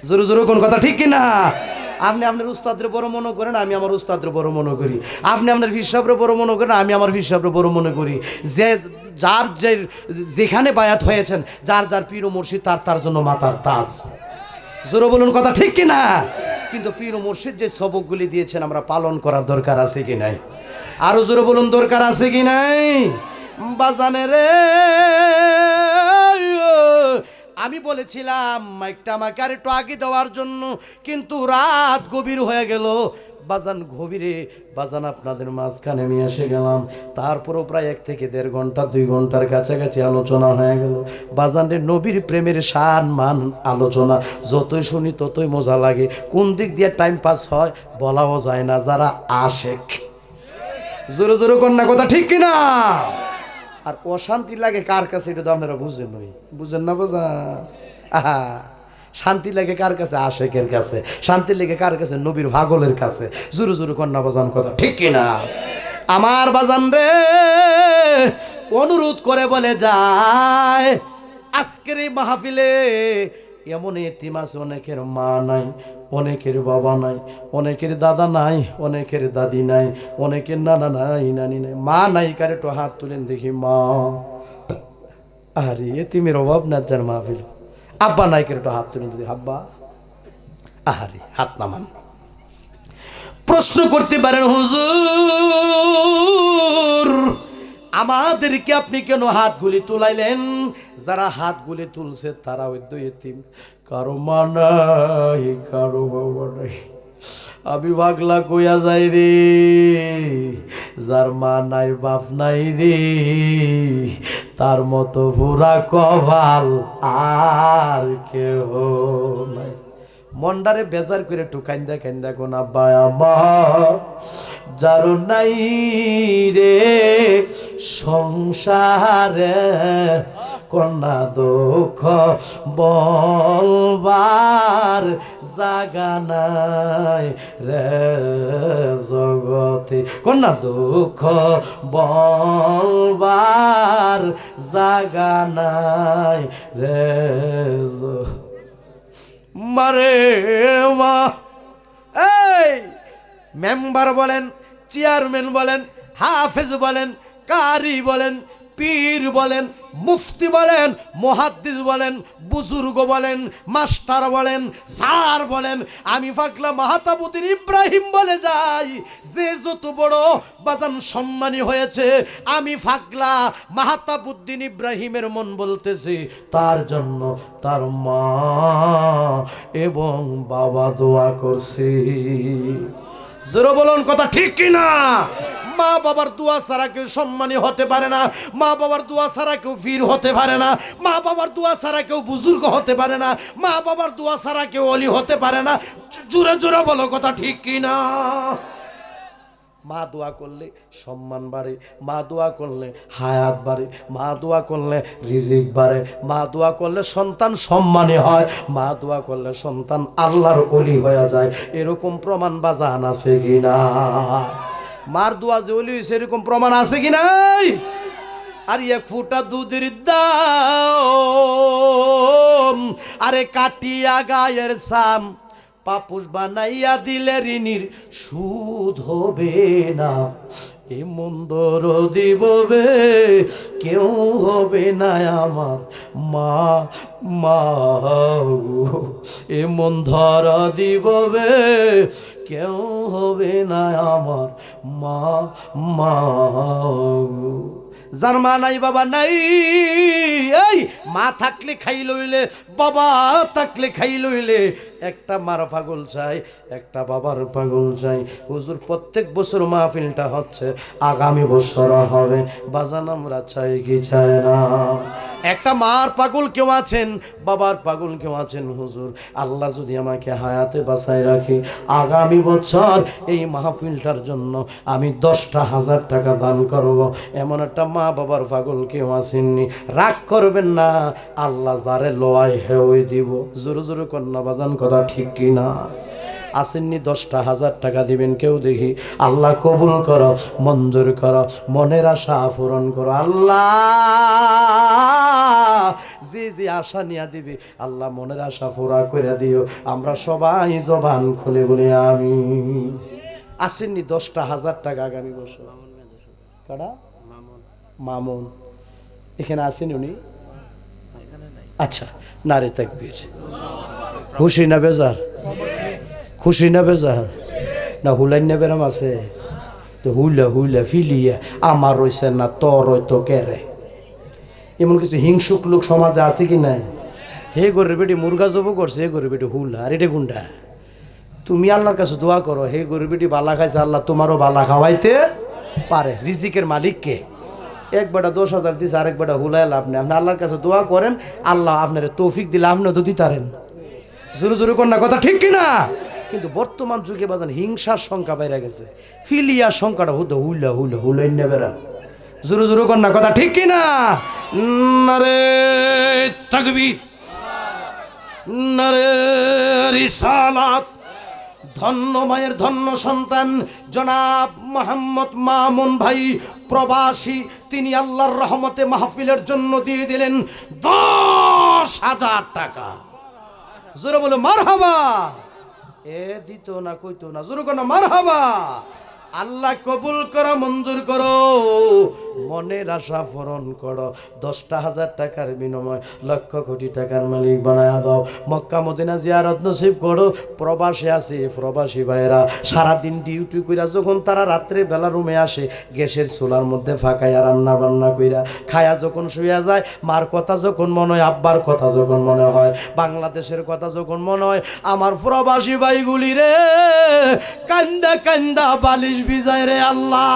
S1: জোরে জোরে কোন কথা ঠিক কিনা? আপনি আপনার উস্তাদের বড় মনে করেন, আমি আমার উস্তাদের বড় মনে করি। আপনি আপনার হিসাবের বড় মনে করেন, আমি আমার হিসাবের বড় মনে করি। যে যার যেখানে বায়াত হয়েছেন, যার যার পীর ও মুর্শিদ তার তার জন্য মাতার তাজ। জোরে বলুন কথা ঠিক কিনা? কিন্তু পীর ও মুর্শিদ যে সবকগুলি দিয়েছেন আমরা পালন করার দরকার আছে কি নাই? আরো জোরে বলুন দরকার আছে কি নাই? বাজানে রে, আমি বলেছিলাম মাইকটা আমাকে আর একটু আগে দেওয়ার জন্য, কিন্তু রাত গভীর হয়ে গেল। বাজান গভীরে বাজান আপনাদের মাঝখানে আমি এসে গেলাম, তারপরও প্রায় 1 থেকে 1.5 ঘন্টা 2 ঘন্টার কাছাকাছি আলোচনা হয়ে গেল। বাজানের নবীর প্রেমের শান মান আলোচনা যতই শুনি ততই মজা লাগে। কোন দিক দিয়ে টাইম পাস হয় বলাও যায় না, যারা আশেক। জোরে জোরে কন্যা কথা ঠিক কিনা? আর অশান্তি লাগে কার কাছে এটা তো আপনারা বুঝেন, বুঝেন না বোঝা? শান্তি লাগে কার কাছে? আশেকের কাছে। শান্তি লাগে কার কাছে? নবীর পাগলের কাছে। জোরে জোরে কন্যা বাজান কথা ঠিক কিনা? আমার বাজান রে অনুরোধ করে বলে যায়, আজকের এই মাহফিলে এমন এতিম আছে, অনেকের মা নাই, অনেকের বাবা নাই, অনেকের দাদা নাই, অনেকের দাদি নাই, অনেকের নানা নাই, নানি নাই। মা নাই কারে তো হাত তুলেন দেখি। মা, আরে এতিমের অভাব না যার মাহফিল। আব্বা নাই কারে তো হাত তুলেন দেখি। আব্বা, আহারে হাত নামান। প্রশ্ন করতে পারেন, হুজুর আমাদেরকে আপনি কেন হাতগুলি তুলাইলেন? যারা হাতগুলি তুলছে তারা ওই এতিম, কারো মা নাই, কারো বাবা নাই। আমি পাগলা কইয়া যাই রে, যার মা নাই বাপ নাই রে, তার মতো পুরা কপাল আর কেউ নাই। মন্ডারে বেজার করে একটু কান্দা কান্দা কোন আব্বা আমার যার নাই রে সংসারে, কন্যা দুঃখ বলবার জাগা নাই রে জগতে, কন্যা দুঃখ বলবার জাগা নাই রে মারে মা। এই মেম্বার বলেন, চেয়ারম্যান বলেন, হাফেজ বলেন, কারি বলেন, পীর বলেন, মুফতি বলেন, মুহাদ্দিস বলেন, বুজুর্গ বলেন, মাস্টার বলেন, স্যার বলেন, আমি পাগলা মাহতাবুদ্দিন ইব্রাহিম বলে যাই, যে যত বড় বাজান সম্মানী হয়েছে, আমি পাগলা মাহতাবুদ্দিন ইব্রাহিমের মন বলতেছে তার জন্য তার মা এবং বাবা দোয়া করছে। জোরে বলুন কথা ঠিক কিনা? মা বাবার দোয়া ছাড়া কেউ সম্মানী হতে পারে না, মা বাবার দোয়া ছাড়া কেউ বীর হতে পারে না, মা বাবার দোয়া ছাড়া কেউ বুজুর্গ হতে পারে না, মা বাবার দোয়া ছাড়া কেউ অলি হতে পারে না। জোরে জোরে বলো কথা ঠিক কিনা? মা দোয়া করলে সম্মান বাড়ে, মা দোয়া করলে হায়াত বাড়ে, মা দোয়া করলে রিজিক বাড়ে, মা দোয়া করলে সন্তান সম্মানী হয়, মা দোয়া করলে সন্তান আল্লাহর ওলি হয়ে যায়। এরকম প্রমাণ বাজান আছে কিনা? মার দোয়া যে ওলি হয়েছে এরকম প্রমাণ আছে কি নাই? আর এক ফুটা দুধের দাম, আরে কাটিয়া গায়ের সাম, পাপুস বানাইয়া দিলে ঋণীর সুদ হবে না। এ মন্দর দিববে কেউ হবে না আমার মা, মা এ মন্দর দিববে কেউ হবে না আমার মা, মা যার মা নাই বাবা নাই, এই মা থাকলে খাই লইলে, বাবা থাকলে খাই লইলে, একটা মার পাগল চাই, একটা বাবার পাগল চাই। হুজুর প্রত্যেক বছর মাহফিলটা হচ্ছে, আগামী বছর হবে, বাজান আমরা চাই কি চাই না? একটা মার পাগল কেউ আছেন, বাবার পাগল কেউ আছেন? হুজুর আল্লাহ যদি আমাকে হায়াতে বাঁচায় রাখি, আগামী বছর এই মাহফিলটার জন্য আমি 10,000 টাকা দান করব। এমন একটা মা বাবার পাগল কেউ আসেননি? রাগ করবেন না, আল্লাহ যারে লোয়াই হেওই দিব। জোরে জোরে কন্যা বাজান কথা ঠিক কিনা? আসেননি? 10,000 টাকা দিবেন কেউ দেখি। আল্লাহ কবুল করো, মঞ্জুর করো, মনের আশা পূরণ করো। আল্লাহ যে যে আশা নিয়ে দিবে আল্লাহ মনের আশা পুরা করে দিও। আমরা সবাই জবান খুলে বলি আমি। আসেননি? 10,000 টাকা আগামী বছর। কারা? মামুন এখানে আসেন উনি? আচ্ছা, নারে তাকবীর। খুশি না বেজার? খুশি না বেজার? না হুলাইন না বেরাম আছে? তো হুইলা হুইলা ফিলিয়া আমার রয়েছে না তোর হয়তো কেরে, এমন কিছু হিংসুক লোক সমাজে আছে কি নাই? হে গরিব বেটি মুরগা জব করছে, হে গরিব বেটি হুলা, আর এটা গুন্ডা। তুমি আল্লাহর কাছে দোয়া করো, হে গরিব বেটি বালা খাইছে, আল্লাহ তোমারও বালা খাওয়াইতে পারে। রিজিকের মালিককে এক বেটা 10,000 দিয়েছে, আরেক বেটা হুলায় লাভ নেই। আপনি আল্লাহর কাছে দোয়া করেন, আল্লাহ আপনার তৌফিক দিলে আপনিও তো দিতারেন। জোরে জোরে কন্যা কথা ঠিক কিনা? কিন্তু বর্তমান যুগে বাজান হিংসার সংখ্যা বাইরে গেছে, ফিলিয়ার সংখ্যাটা হতো হুইলা হুইলা হুলাই নেবেরা। জোরে জোরে কন্যা কথা ঠিক কিনা? নারে তাকবীর, নারে রিসালাত। ধন্য মায়ের ধন্য সন্তান জনাব মোহাম্মদ মামুন ভাই প্রবাসী, তিনি আল্লাহর রহমতে মাহফিলের জন্য দিয়ে দিলেন 10,000 টাকা। জোরে বলে মারহাবা। এ দিত না কইতো না, জোরে কোন মারহাবা। আল্লাহ কবুল করো, মঞ্জুর করো। মনের আশা পূরণ করো। 10,000 টাকার বিনিময় লক্ষ কোটি টাকার মালিক বানায়া দাও। মক্কা মদিনা জিয়ারত নসিব করো। প্রবাসী আছে, প্রবাসী ভাইরা সারাদিন ডিউটি কইরা যখন তারা রাত্রে বেলা রুমে আসে, গ্যাসের চুলার মধ্যে ফাঁকাইয়া রান্না বান্না কইরা খায়া যখন শুয়ে যায়, মার কথা যখন মনে হয়, আব্বার কথা যখন মনে হয়, বাংলাদেশের কথা যখন মনে হয়, আমার প্রবাসী ভাইগুলি রে কান্দা কান্দা বালিশ ভিজায় রে আল্লাহ।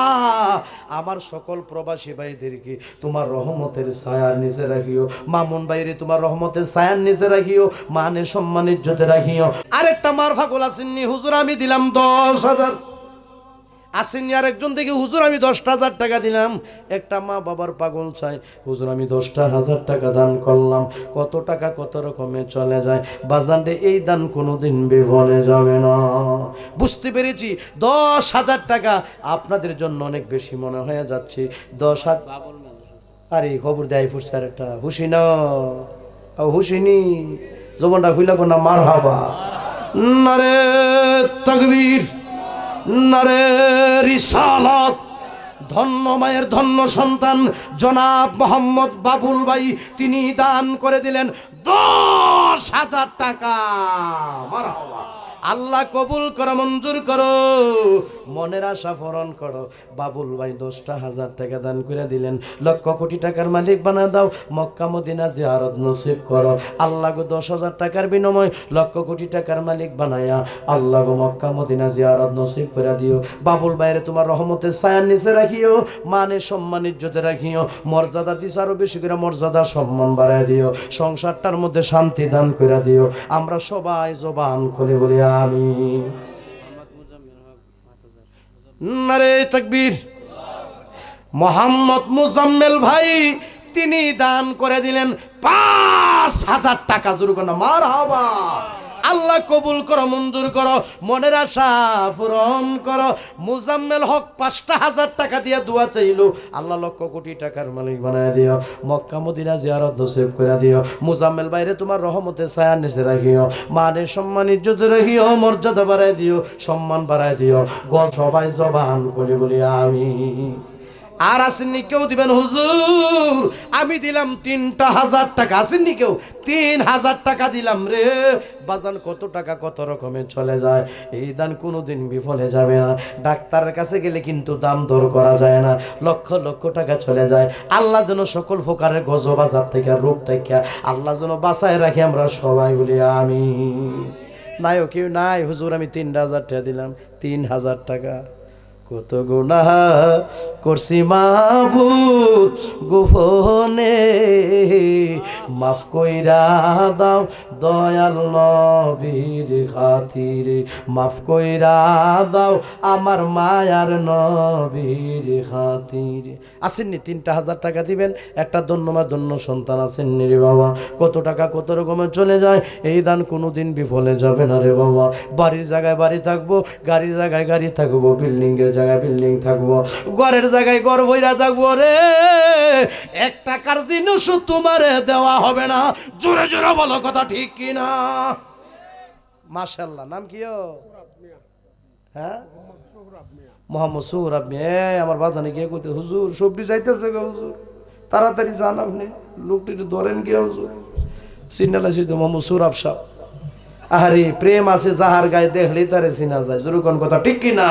S1: আমার সকল প্রবাসী ভাইদেরকে তোমার রহমতের ছায়ার নিচে রাখিও। মামুন ভাইরে তোমার রহমতের ছায়ার নিচে রাখিও, মানে সম্মান ইজ্জতে রাখিও। আরেকটা মার ফাগল আসেননি, হুজুর আমি দিলাম 10,000। আসেননি আরেকজন থেকে, হুজুর আমি 10,000 টাকা দিলাম। একটা মা বাবার পাগল চাই, হুজুর আমি 10,000 টাকা দান করলাম। কত টাকা কত রকমে চলে যায় বাজানরে, এই দান কোনোদিন বিফলে যাবে না। বুঝতে পেরেছি 10,000 টাকা আপনাদের জন্য অনেক বেশি মনে হয়ে যাচ্ছে। 10,000 আরে খবর দেয় ফুসছে আরেকটা হুসিনা হুসিনি জবানটা খুইলা কোনা মার হাবা নারে তাকবীর নারে রিসালাত। ধন্য মায়ের ধন্য সন্তান জনাব মোহাম্মদ বাবুল ভাই, তিনি দান করে দিলেন 10,000 টাকা। মারহাবা। আল্লাহ কবুল করো, মঞ্জুর করো, মনের আশা পূরণ করো। বাবুল ভাই 10,000 টাকা দান করে দিলেন। লক্ষ কোটি টাকার মালিক বানা দাও। মক্কা মদিনা জিয়ারত নসিব করো। আল্লাহ গো 10,000 টাকার বিনিময় লক্ষ কোটি টাকার মালিক বানায়া আল্লাহ গো মক্কা মদিনা জিয়ারত নসিব করে দিও। বাবুল ভাইরে তোমার রহমতের ছায়ার নিচে রাখিও, মানে সম্মান ইজ্জতে রাখিও। মর্যাদা দিস আরো বেশি করে মর্যাদা সম্মান বাড়ায় দিও। সংসারটার মধ্যে শান্তি দান করে দিও। আমরা সবাই জবান খুলে বলি আমিন। নারে তাকবীর। মোহাম্মদ মুজাম্মেল ভাই তিনি দান করে দিলেন 5,000 টাকা। জোরে করো মারহাবা। আল্লাহ কবুল করো, মঞ্জুর করো, মনের আশা পূরণ করো। মুজাম্মেল হক 5,000 টাকা দিয়ে দোয়া চাইলো, আল্লাহ লক্ষ কোটি টাকার মালিক বানায় দিও। মক্কা মদিনা জিয়ারত নসিব করে দিও। মুজাম্মেল বাইরে তোমার রহমতে ছায়ার নিচে রাখিও, মানে সম্মান ইজ্জত রাখিও, মর্যাদা বাড়ায় দিও, সম্মান বাড়ায় দিও। সবাই জবান করে বলি আমি। আর আসেননি কেউ দিবেন হুজুর আমি দিলাম 3,000 টাকা। আসেননি কেউ? 3,000 টাকা দিলাম রে বাজান। কত টাকা কত রকমের চলে যায়, এই দান কোনোদিন বিফলে যাবে না। ডাক্তারের কাছে গেলে কিন্তু দাম দর করা যায় না, লক্ষ লক্ষ টাকা চলে যায়। আল্লাহ যেন সকল প্রকারের গজব আযাব থেকে, রূপ থেকে আল্লাহ যেন বাঁচায় রাখে। আমরা সবাই বলি আমি। নাইও কেউ নাই হুজুর আমি 3,000 টাকা দিলাম। 3,000 টাকা কত গুনাহ করছি মাবুদ গোপনে, মাফ কইরা দাও দয়াল নবীর খাতিরে, মাফ কইরা দাও আমার মায়ার নবীর খাতিরে। আসেননি 3,000 টাকা দিবেন। একটা ধন্যবাদ ধন্য সন্তান আসেননি রে বাবা। কত টাকা কত রকমের চলে যায়, এই দান কোনোদিন বিফলে যাবে না রে বাবা। বাড়ির জায়গায় বাড়ি থাকবো, গাড়ির জায়গায় গাড়ি থাকবো, বিল্ডিংয়ের জায়গায় বিল্ডিং থাকবো, ঘরের জায়গায় ঘর বইরা থাকবো রে। এক টাকার জিনিস তোমারে দেওয়া হবে না। জোরে জোরে বলো কথা ঠিক কিনা? মাশাআল্লাহ। নাম কি? হ্যাঁ মোহাম্মদ সৌরভ মিয়া। আমার বাজানে গিয়ে কইতে হুজুর সবজি যাইতেছে গো হুজুর, তাড়াতাড়ি যান আপনি, লোকটি একটু ধরেন গিয়ে হুজুর। সিনালাইছি তো মোহাম্মদ সৌরভ সাহেব। আরে প্রেম আছে যাহার গায়ে দেখলেই তারে চিনা যায়। জোরকন কথা ঠিক কিনা?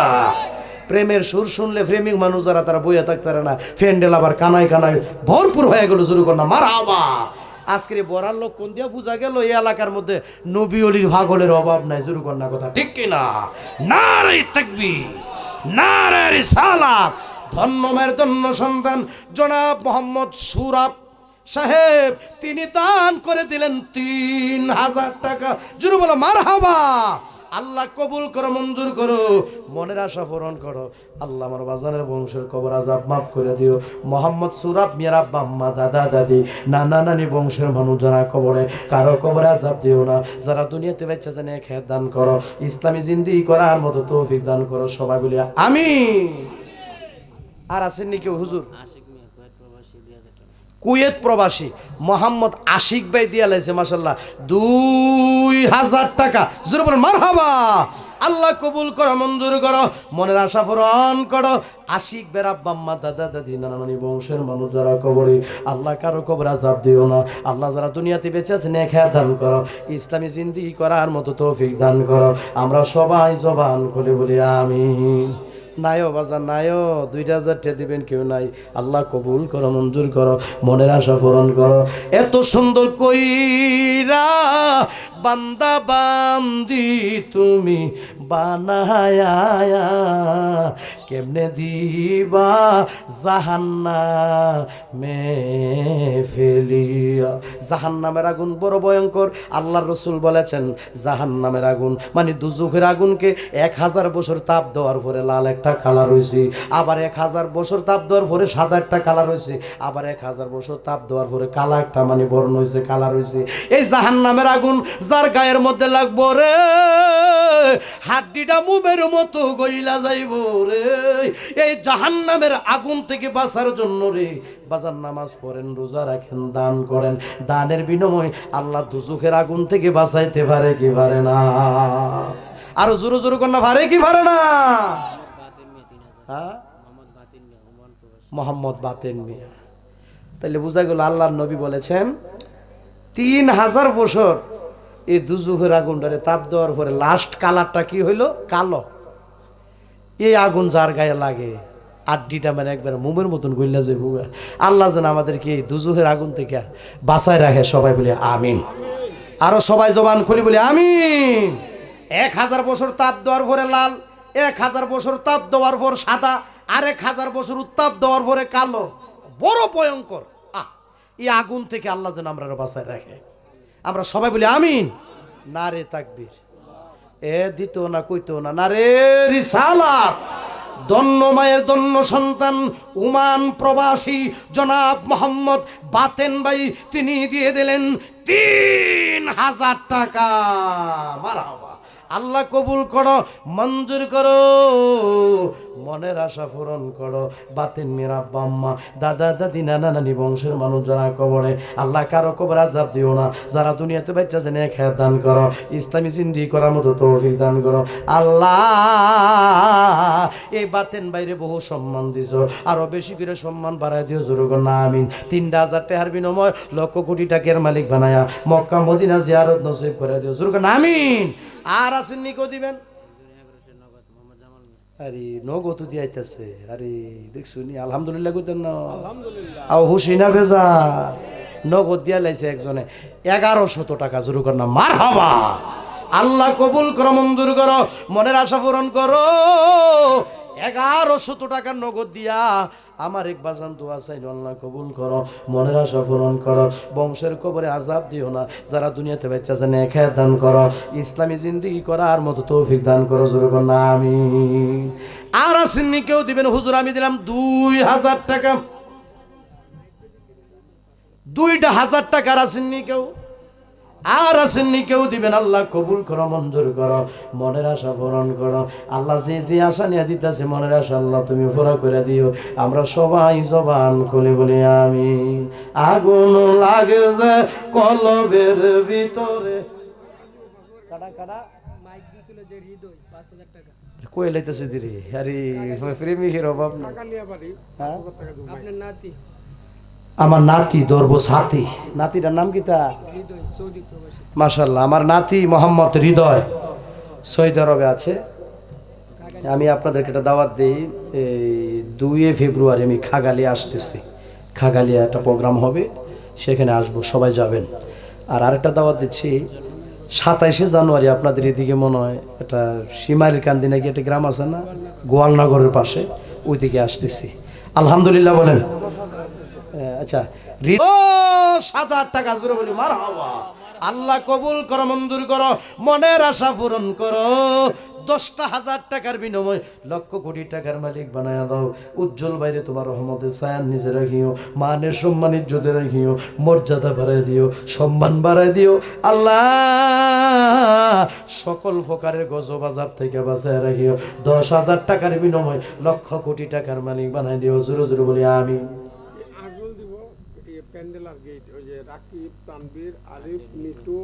S1: প্রেমের সুর শুনলে প্রেমিক মানুষ যারা তারা বইয়া থাকতারে না, ফ্যান্ডেল আবার কানায় কানায় ভরপুর হয়ে গেল। জোরকন না মারহাবা। আজকের বড়ার লোক কোন দিয়া বোঝা গেল এই এলাকার মধ্যে নবী অলির পাগলের অভাব নাই। জোরকন না কথা ঠিক কিনা? নারে তাকবীর নারে রিসালাত। ধন্য মায়ের ধন্য সন্তান জনাব মোহাম্মদ সৌরভ সাহেব তিনি দান করে দিলেন 3,000 টাকা। জোরে বলো মারহাবা। আল্লাহ কবুল করো, মঞ্জুর করো, মনের আশা পূরণ করো। আল্লাহ আমার বাজানের বংশের কবর আযাব মাফ করে দিও। মোহাম্মদ সৌরভ মিয়ার আব্বা আম্মা দাদা দাদি নানা নানি বংশের মানুষ যারা কবরে, কারো কবরে আযাব দিও না। যারা দুনিয়াতে বাচ্চা জানে খেত দান করো, ইসলামী জিন্দেগি করার মতো তৌফিক দান করো। সবাই বলি আমিন। আর আসেননি কেউ হুজুর? কুয়েত প্রবাসী মোহাম্মদ আশিক ভাই দিয়া লাইছে মাশাল্লাহ 2000 টাকা। জোরে বলেন মারহাবা। আল্লাহ কবুল করো, মঞ্জুর করো, মনের আশা পূরণ করো। আশিক বের আব্বা আম্মা দাদা দাদি নানা নানি বংশের মানুষ যারা কবরে, আল্লাহ কারো কবর আযাব দিও না। আল্লাহ যারা দুনিয়াতে বেঁচে আছে নেক হায়াত দান করো, ইসলামী জিন্দেগি করার মতো তৌফিক দান করো। আমরা সবাই জবান খুলে বলি আমিন। নাইও বাজার নাইও 2000 টাকা দিবেন কেউ নাই। আল্লাহ কবুল করো, মঞ্জুর করো, মনের আশা পূরণ করো। এত সুন্দর কইরা বান্দা বান্দি তুমি বানায়া কেমনে দিবা জাহান্নামে ফেলিয়া। জাহান্নামের আগুন বড় ভয়ঙ্কর। আল্লাহর রাসূল বলেছেন জাহান্নামের আগুন মানে দুজখের আগুনকে 1000 বছর তাপ দেওয়ার পরে লাল একটা কালার হয়েছে, আবার 1000 বছর তাপ দেওয়ার পরে সাদা একটা কালার হয়েছে, আবার 1000 বছর তাপ দেওয়ার পরে কালা একটা মানে বর্ণ হয়েছে, কালার হয়েছে। এই জাহান্নামের আগুন যার গায়ের মধ্যে লাগবো রে, হাড্ডিটা মুমের মতো গইলা যাইব রে। এই জাহান্নামের আগুন থেকে বাঁচার জন্য রে বাজার নামাজ পড়েন, রোজা রাখেন, দান করেন। দানের বিনিময় আল্লাহ দুজখের আগুন থেকে বাঁচাইতে পারে কি পারে না? আরো জোরে জোরে কন্যা পারে কি পারে না? হ্যাঁ, মোহাম্মদ বাতেন মিয়া। তাইলে বুঝা গেল আল্লাহর নবী বলেছেন 3000 বছর এই দুজখের আগুনটারে তাপ দেওয়ার পরে লাস্ট কালারটা কি হইল? কালো। এই আগুন যার গায়ে লাগে আড্ডিটা মানে একবার মোমের মতন গইলা যাইব। আল্লাহ যেন আমাদেরকে এই দুজখের আগুন থেকে বাঁচায় রাখে। সবাই বলি আমিন। আরো সবাই জবান খুলি বলি আমিন। 1000 বছর তাপ দেওয়ার পরে লাল, 1000 বছর তাপ দেওয়ার পর সাদা, আর 1000 বছর উত্তাপ দেওয়ার পরে কালো। বড় ভয়ঙ্কর। এই আগুন থেকে আল্লাহ যেন আমরা বাঁচায় রাখে। আমরা সবাই বলি আমিন। নারে তাকবীর। এ দিত না কইতো না, নারে রিসালাত। ধন্য মায়ের ধন্য সন্তান ওমান প্রবাসী জনাব মোহাম্মদ বাতেন ভাই, তিনি দিয়ে দিলেন 3000 টাকা। মারহাবা। আল্লাহ কবুল করো, মঞ্জুর করো, মনের আশা পূরণ করো। বাতেন মেরা বাম্মা দাদা দাদি নানা নানি বংশের মানুষ যারা কবরে, আল্লাহ কারো কবর আযাব দিও না। যারা দুনিয়াতে বাচ্চা আছে নেক হায়াত দান করো, ইসলামী জিন্দেগি করার মতো তৌফিক দান করো। আল্লাহ এই বাতেন বাইরে বহু সম্মান দিছো, আরো বেশি করে সম্মান বাড়ায় দিও। জোরে কর না আমিন। 3000 টাকার বিনিময় লক্ষ কোটি টাকার মালিক বানায়া মক্কা মদিনা জিয়ারত নসিব করে দিও। জোরে কর না আমিন। আর আসেননি কেউ দিবেন? আরে নগদ দিয়াইতেছে। আরে দেখছো নি? আলহামদুলিল্লাহ কইতেন না? আলহামদুলিল্লাহ। আও হুশিনা বেজা নগদ দিয়া লাইছে একজনে 1100 টাকা। জোরে কর না মারহাবা। আল্লাহ কবুল করো, মঞ্জুর করো, মনের আশা পূরণ করো। 1100 টাকা নগদ দিয়া আমার এক বাজান দোয়া চাইল, আল্লাহ কবুল করো, মনের আশা পূরণ করো, বংশের কবরে আযাব দিও না। যারা দুনিয়াতে বাচ্চা আছে নেক হায়াত দান করো, ইসলামী জিন্দেগি করার মতো তৌফিক দান করো। জোরে কর না আমিন। আর আসেননি কেউ দিবেন? হুজুর আমি দিলাম 2000 টাকা। 2000 টাকা। আর আসেননি কেউ? আর আসেননি কেউ দিবেন? আল্লাহ কবুল করো, মঞ্জুর করো, মনের আশা পূরণ করো। আল্লাহ যে যে আশা নিয়ে দিতেছে মনের আশা আল্লাহ তুমি পুরা করে দিও। আমরা সবাই জবান খুলে বলি আমি। আগুন লাগে যে কলবের ভিতরে। কাটা কাটা মাইক দিছিল যে হৃদয় 5000 টাকা কই লাইতেছে দিরে। আরে প্রেমিকের অভাব না। আপনার নাতি, আমার নাতি ধরবো সাথী। নাতিটার নাম কি? তা মাশাআল্লাহ। আমার নাতি মোহাম্মদ হৃদয় সৌদি আরবে আছে। আমি আপনাদেরকে একটা দাওয়াত দিই, এই 2 ফেব্রুয়ারি আমি খাগালিয়া আসতেছি। খাগালিয়া একটা প্রোগ্রাম হবে, সেখানে আসবো, সবাই যাবেন। আর আরেকটা দাওয়াত দিচ্ছি 27শে জানুয়ারি আপনাদের এদিকে মনে হয় একটা সীমারির কান্দি নাকি একটা গ্রাম আছে না, গোয়ালনগরের পাশে, ওই দিকে আসতেছি। আলহামদুলিল্লাহ বলেন। আচ্ছা 1000 টাকা। জোরে বলি মারহাবা। আল্লাহ কবুল করো, মঞ্জুর করো, মনের আশা পূরণ করো। 10,000 টাকার বিনিময় লক্ষ কোটি টাকার মালিক বানায়া দাও। উজ্জ্বল বাইরে তোমার রহমতের ছায়ার নিচে রাখিও, মানের সম্মান ইজ্জতে রাখিও, মর্যাদা বাড়ায় দিও, সম্মান বাড়ায় দিও। আল্লাহ সকল প্রকারের গজব আযাব থেকে বাঁচায় রাখিও। 10,000 টাকার বিনিময় লক্ষ কোটি টাকার মালিক বানায় দিও। জোরে জোরে বলি আমিন।
S2: প্যান্ডেল আর গেট, ওই যে রাকিব, তানবীর, আরিফ, মিটু,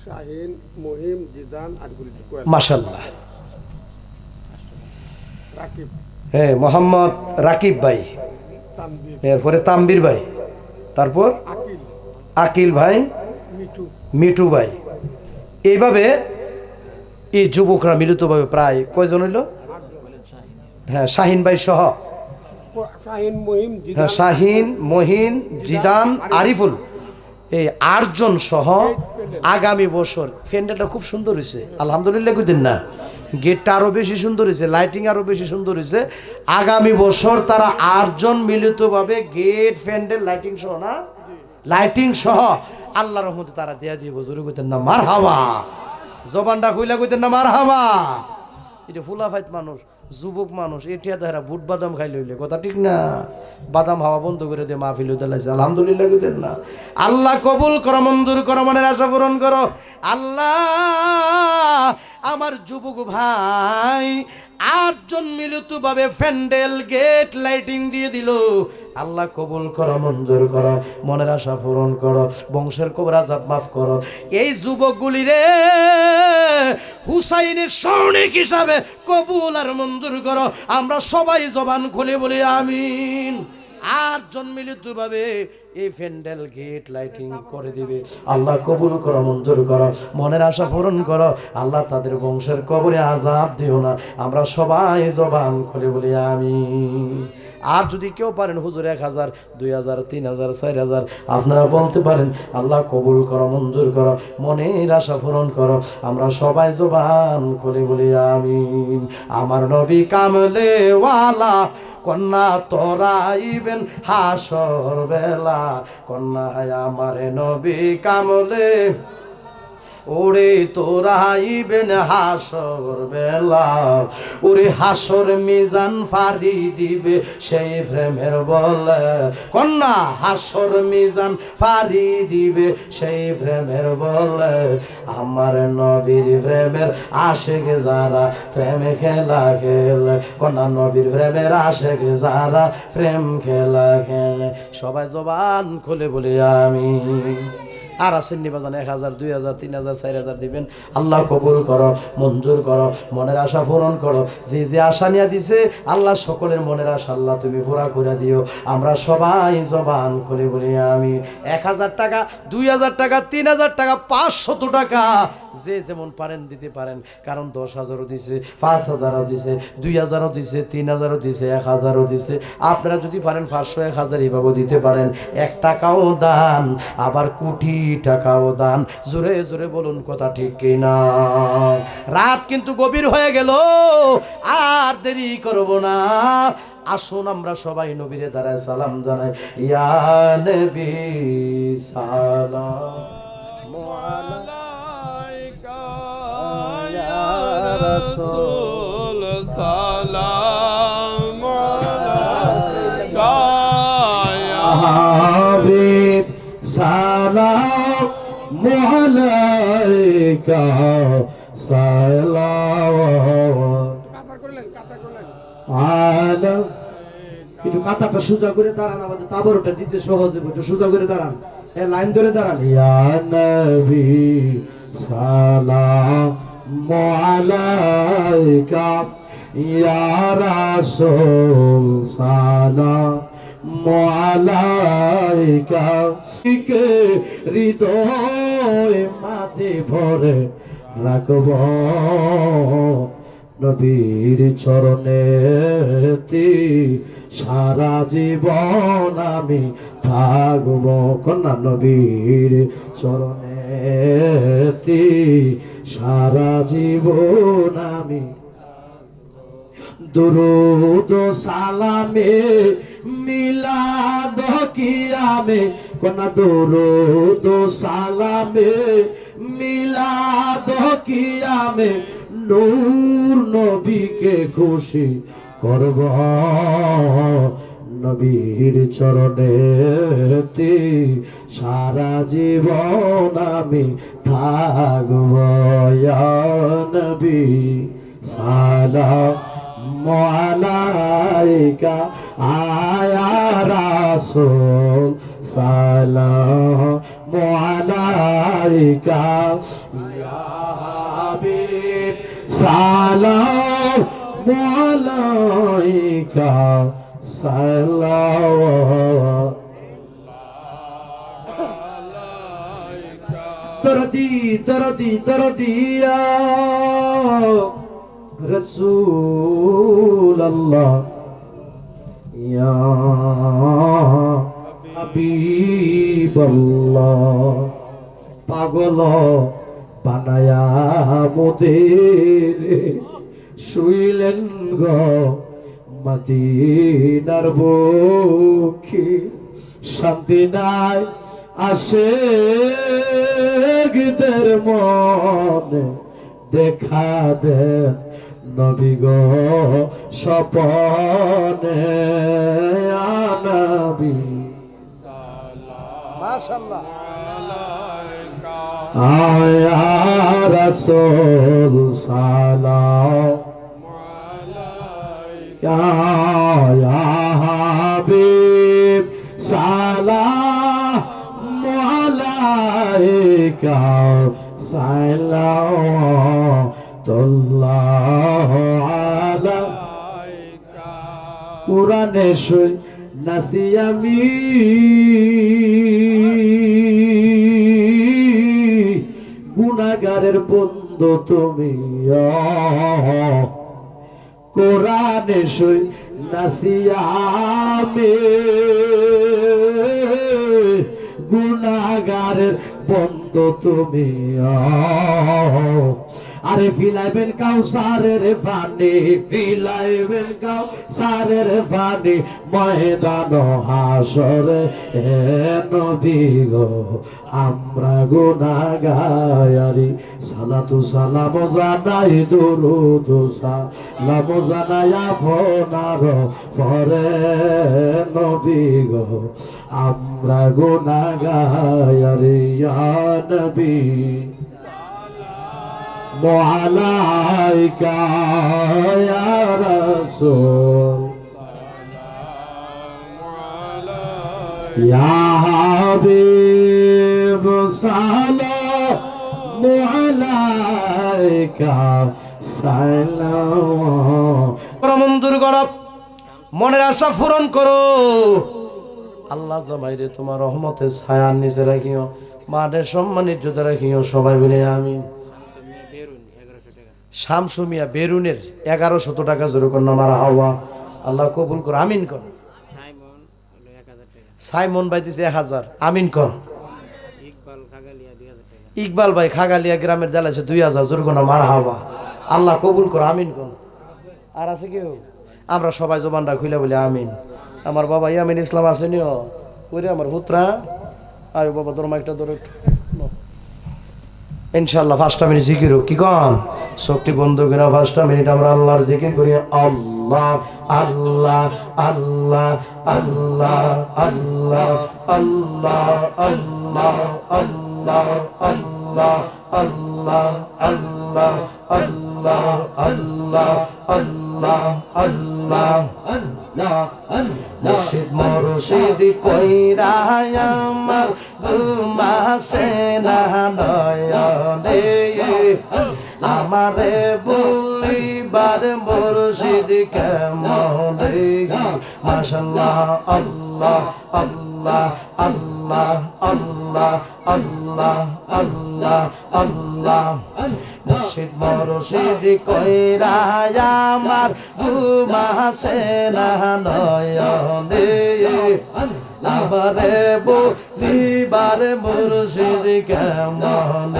S2: শাহিন, মহিম, জিদান আর গুলি।
S1: মাশাআল্লাহ।
S2: রাকিব,
S1: হ্যাঁ, মোহাম্মদ রাকিব ভাই,
S2: তানবীর,
S1: এরপরে তানবীর ভাই, তারপর
S2: আকিল,
S1: আকিল ভাই,
S2: মিটু,
S1: মিটু ভাই। এইভাবে এই যুবকরা মিলিতভাবে প্রায় কয়জন হইল? হ্যাঁ, শাহিন ভাই সহ,
S2: শাহিন, মহিম, জিদান,
S1: হ্যাঁ শাহিন, মহিন, জিদান, আরিফুল, এই 8 জন সহ আগামী বছর প্যান্ডেলটা খুব সুন্দর হয়েছে আলহামদুলিল্লাহ। কইতেন না, গেটটা আরো বেশি সুন্দর হয়েছে, লাইটিং আরো বেশি সুন্দর হয়েছে। আগামী বছর তারা 8 জন মিলিতভাবে গেট, প্যান্ডেল, লাইটিং সহ, না লাইটিং সহ আল্লাহর রহমতে তারা দেয়া দিয়ে বজুরি কইতেন না মারহাবা, জবানটা খুইলা কইতেন না মারহাবা। এটা ফুলাফাইত মানুষ, যুবক মানুষ, এটিয়া তাহারা বুট বাদাম খাই লইলে কথা ঠিক না, বাদাম হাওয়া বন্ধ করে দিয়ে মাহফিল হইতে লাগছে আলহামদুলিল্লাহ কইতেন না। আল্লাহ কবুল করো, মঞ্জুর করো, মনের আশা পূরণ করো। আল্লাহ আমার যুবক ভাই 8 জন মিলিতভাবে প্যান্ডেল, গেট, লাইটিং দিয়ে দিল। আল্লাহ কবুল করো, মঞ্জুর করো, মনের আশা পূরণ করো, বংশের কবর আযাব মাফ করো। এই যুবকগুলি রে হুসাইনের সৈনিক হিসাবে কবুল আর মঞ্জুর করো। আমরা সবাই জবান খুলে বলি আমিন। 8 জন মিলিতভাবে এই প্যান্ডেল, গেট, লাইটিং করে দিবে। আল্লাহ কবুল করো, মঞ্জুর করো, মনের আশা পূরণ করো। আল্লাহ তাদের বংশের কবরে আযাব দিও না। আমরা সবাই জবান খুলে বলি আমিন। আর যদি কেউ পারেন হুজুর 1000, 2000, 3000, 4000 আপনারা বলতে পারেন। আল্লাহ কবুল করো, মঞ্জুর করো, মনের আশা পূরণ করো। আমরা সবাই জবান খুলে বলি আমিন। আমার নবী কামলে ওয়ালা কন্যা তোরাইবেন হাসর বেলা, কন্যা আমার নবী কামলে ওরে তোরাইবেন হাসর বেলা। ওরে হাসর মিজান ফারি দিবে সেই প্রেমের বলে, কন্যা হাসর মিজান ফারি দিবে সেই প্রেমের বলে। আমার নবীর প্রেমের আশেক যারা প্রেমে খেলা খেলে, কন্যা নবীর প্রেমের আশেক যারা প্রেম খেলা খেলে। সবাই জবান খুলে বলি আমি। আর আছেন নিবাজান 1000, 2000, 3000, 4000 দিবেন। আল্লাহ কবুল করো, মঞ্জুর করো, মনের আশা পূরণ করো। যে যে আশা নিয়ে দিছে আল্লাহ সকলের মনের আশা আল্লাহ তুমি পুরা করে দিও। আমরা সবাই জবান খুলে বলি আমি। 1000 টাকা, 2000 টাকা, 3000 টাকা, 500 টাকা যে যেমন পারেন দিতে পারেন। কারণ 10,000ও দিছে, 5,000ও দিছে, 2,000ও দিছে, 3,000ও দিছে, 1,000ও দিছে। আপনারা যদি পারেন 500, 1000 এইভাবে দিতে পারেন। 1 টাকাও দান, আবার কোটি টাকাও দান। জোরে জোরে বলুন কথা ঠিক কিনা? রাত কিন্তু গভীর হয়ে গেল, আর দেরি করব না। আসুন আমরা সবাই নবীরে দাঁড়ায় সালাম জানাই। ইয়া নবী সালাম
S2: আলাইকা ইয়া রাসূল, সালাম আলাইকা ইয়া
S1: হাবিব, সালাম আলাইকা, সালাম আলা। একটু মাথাটা সোজা করে দাঁড়ান, আমাদের তাবরটা দিতে সহজ হবে। একটু সোজা করে দাঁড়ান, লাইন ধরে দাঁড়ান। ইয়া নবী সালাম আলাইকা, ইয়া রাসূল সালাম আলাইকা। কে হৃদয় মাঝে ভরে রাখব, নবীর চরণেতে সারা জীবন আমি থাকব। কন্যা নবীর চরণেতে সারা জীবন আমি। দুরুদ সালামে মিলাদ কিয়ামে, কন্যা দুরুদ সালামে মিলাদ কিয়ামে। নূর নবীকে খুশি করব, নবীর চরণেতে সারা জীবন আমি থাকব। ইয়া নবী সালাম আলাইকা, আয়া রাসূল সালামু আলাইকা ইয়া হাবিব সালামু আলাইকা সালাম দরদি দরদি দরদিয়া রসূল আল্লাহ ইয়া হাবিব আল্লাহ পাগল বানায়া মোদের শুইলেন গো মদিনার বুকে শান্তি নাই আসে গিদের মনে দেখা দেন নবী গো স্বপনে নবী মাশাআল্লাহ আয়া রাসূল সালাম আলাইকা ইয়া হাবিব সালাম আলাইকা সালাতুল্লাহ আলাইকা কুরআনে শুই নাসি আমি গুনাহগারের বন্ধু তুমি কোরআনে শুই নাসি আমি গুনাহগারের বন্ধু তুমি আরে ফিলাইবেন কাউসারের পানি ফিলাইবেন কাউসারের পানি ময়দান হাসরে হে নবী গো আমরা গুনাহগারি সালাতু সালাম জানাই দুরুদ সালাম জানাই আপনার পরে নবী গো আমরা গুনাহগারি ইয়া নবী আলাইকা ইয়া রাসূল ইয়া হাবিব সালামু আলাইকা সালাম মঞ্জুর করো মনের আশা পূরণ করো আল্লাহ জামাইরে তোমার রহমতের ছায়ার নিচে রাখিও মাদের সম্মান ইজ্জতে রাখিও সবাই বলে আমিন শামসু মিয়া বেরুনের 1100 টাকা জোর কর নামার হাওয়া আল্লাহ কবুল কর আমিন কর সাইমন ভাই দিছে 1000 আমিন কর ইকবাল ভাই খাগালিয়া গ্রামের দেলাইছে 2000 জোর কর নামার হাওয়া আল্লাহ কবুল কর আমিন কর আর আছে কেউ আমরা সবাই জবানটা খুলে বলি আমিন আমার বাবা ইয়ামিন ইসলাম আসেনিও ওরে আমার পুত্রা আয় বাবা তোর মাইকটা ধরে ইনশাআল্লাহ 5টা মিনিট জিকির কি কম শক্তি বন্ধ করে 5টা মিনিট আমরা আল্লাহর জিকির করি আল্লাহ আল্লাহ আল্লাহ আল্লাহ আল্লাহ আল্লাহ আল্লাহ আল্লাহ আল্লাহ আল্লাহ আল্লাহ আল্লাহ আল্লাহ আল্লাহ আল্লাহ আল্লাহ মুর্শিদ মুর্শিদ কইরা আমার ঘুমাসে না নয়নে আমারে বলিবার মুর্শিদ কেমন মাশাআল্লাহ আল্লাহ আল্লাহ আল্লাহ আল্লাহ আল্লাহ আল্লাহ আল্লাহ মুর্শিদ মুর্শিদ কইরা আমার ঘুমাসে না নয়নে আমারে বলিবার মুর্শিদ কেমন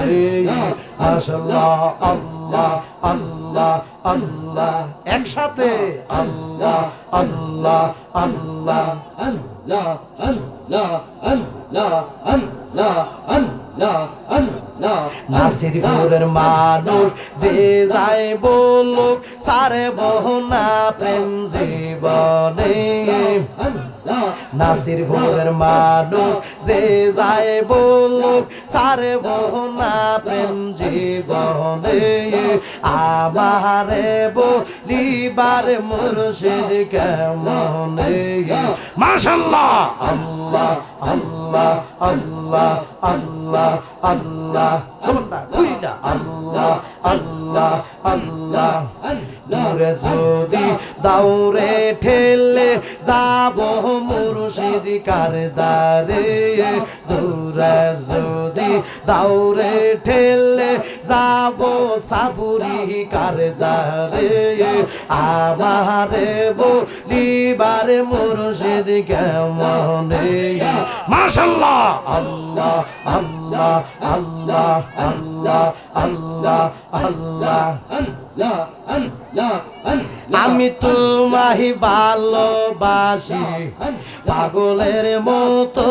S1: মাশাআল্লাহ আল্লাহ আল্লাহ আল্লাহ একসাথে আল্লাহ আল্লাহ আল্লাহ আল্লাহ আল্লাহ আল্লাহ আল্লাহ আল্লাহ আল্লাহ নাসিরপুরের মানুষ যে যায় বলুক সারে বহনা প্রেম জীবনে নাসিরপুরের মানুষ যে যায় বলুক ছাড়ব না প্রেম জীবনে আমারে বলিবার মুর্শিদ কেমনে মাশাআল্লাহ আল্লাহ আল্লাহ আল্লাহ আল্লাহ আল্লাহ জবানটা খুইলা আল্লাহ আল্লাহ আল্লাহ দূরে যদি দাউরে ঠেলে যাব মুর্শিদ কারদারে দূরে যদি দাউরে ঠেলে যাব সাবুরি কারদারে আমারে বলিবার মুর্শিদ কেমনে মাশাআল্লাহ আল্লাহ আল্লাহ আল্লাহ আল্লাহ আল্লাহ আল্লাহ আমি তোমায় ভালোবাসি পাগলের মতো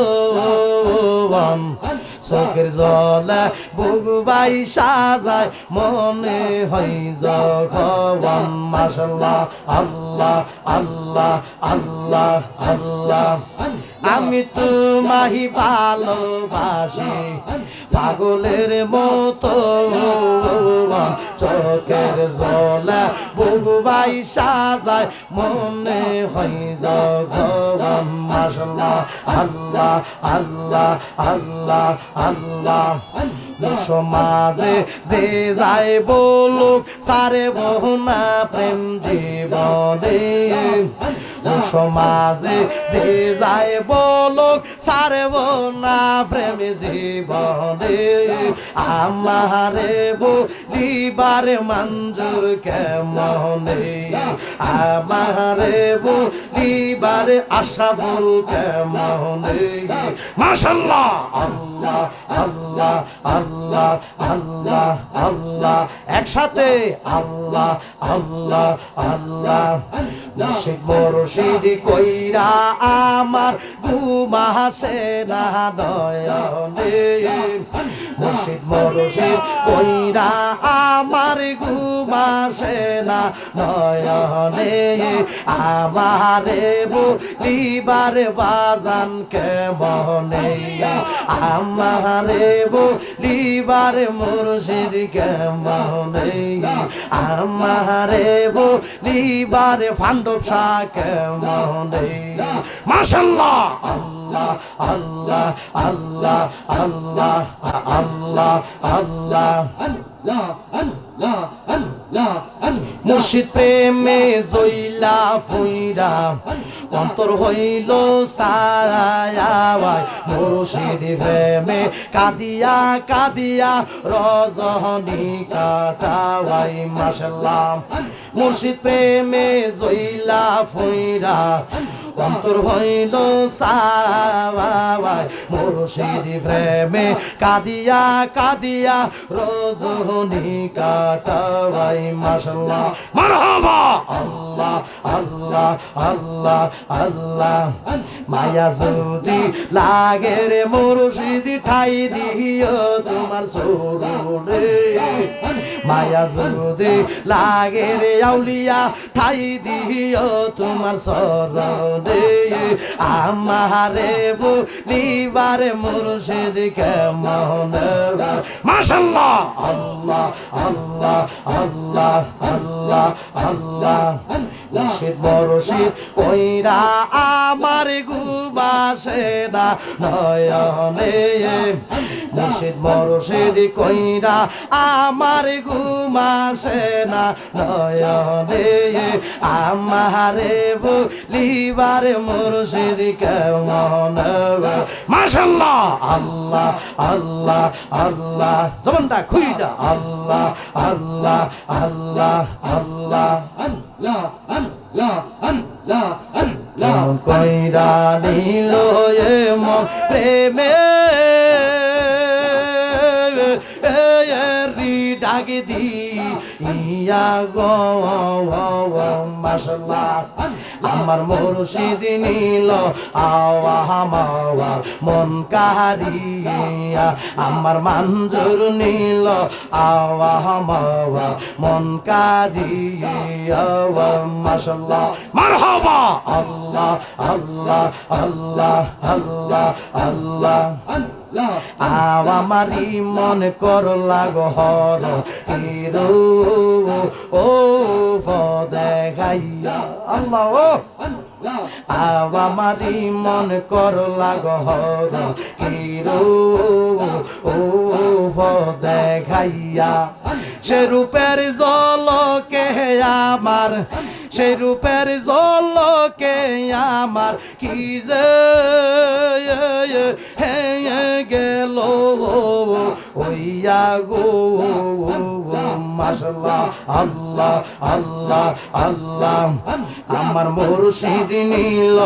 S1: চোখের জলে বুকবাই সাজায় মনে হয় যখন মাশাআল্লাহ আল্লাহ আল্লাহ আল্লাহ আল্লাহ আমি তোমায় ভালোবাসি পাগলের মতো চোখের জলে বুকবাই সাজায় মনে হয় যখন মাশাআল্লাহ আল্লাহ আল্লাহ আল্লাহ আল্লাহ সমাজে যে যায় বলুক সারে বহুনা প্রেম জীবনে সমাজে যে যায় বলুক সারে বহুনা প্রেম জীবনে আমারে বলিবার মঞ্জুর কেমনে আমারে বলিবার আশাফুল কেমনে মাশাআল্লাহ আল্লাহ আল্লাহ আল্লাহ আল্লাহ আল্লাহ একসাথে আল্লাহ আল্লাহ আল্লাহ মুর্শিদ মুর্শিদ কইরা আমার ঘুমাসে না নয়নে মুর্শিদ মুর্শিদ কইরা আমার ঘুমাসে না নয়নে আমারে বলিবার বাজান কেমনে আমারে বলিবার মুর্শিদ কেমনে আমারে বলিবার ফান্ডব শাহ কেমনে মাশাআল্লাহ আল্লাহ আল্লাহ আল্লাহ আল্লাহ আল্লাহ আল্লাহ মুর্শিদ প্রেমে জইলা ফুইরা অন্তর হইল সায়াওয়ায় মুর্শিদ প্রেমে কাদিয়া কাদিয়া রজনী কাটাওয়াই মাশাআল্লাহ মুর্শিদ প্রেমে জইলা ফুইরা অন্তর হইল সায়াওয়ায় মুর্শিদ প্রেমে কাদিয়া কাদিয়া রজনী কাটাওয়াই মাশাআল্লাহ মারহাবা আল্লাহ আল্লাহ আল্লাহ আল্লাহ মায়া যদি লাগে রে মুর্শিদ ঠাই দিও তোমার সরুরে মায়া যদি লাগে রে আউলিয়া ঠাই দিও তোমার সরুরে আমারে বলিবার মুর্শিদ কেমনে মাশাআল্লাহ আল্লাহ আল্লাহ আল্লাহ আল্লাহ আল্লাহ মুর্শিদ মুর্শিদ কইরা আমার ঘুমাসে না নয়নে মুর্শিদ মুর্শিদ কইরা আমার ঘুমাসে না নয়নে আমারে বলিবার মুর্শিদ কেমনে মাশাআল্লাহ আল্লাহ আল্লাহ আল্লাহ জবানটা খুইলা আল্লাহ আল্লাহ আল্লাহ আল্লাহ আল্লাহ আল্লাহ আল্লাহ কেমন কইরা নিল এ মন প্রেমে ডাকে দি ইয়া গো মাশাআল্লাহ আমার মুর্শিদ নীল আওয়া মাওয়া মন কারিয়া আমার মঞ্জুর নীল আওয়া মাওয়া মন কারিয়া মাশাআল্লাহ মারহাবা আল্লাহ আল্লাহ আল্লাহ আল্লাহ আল্লাহ আমারি মনে কর লাগহর হিরো ও দেখাইয়া আল্লাহ ও আমারি মনে কর লাগহর হিরো ও দেখাইয়া সে রূপের জলকে আমার সে রূপের জলকে আমার কি যে গেল ওইয়া গো মাশাআল্লাহ আল্লাহ আল্লাহ আল্লাহ আমার মুর্শিদ নীল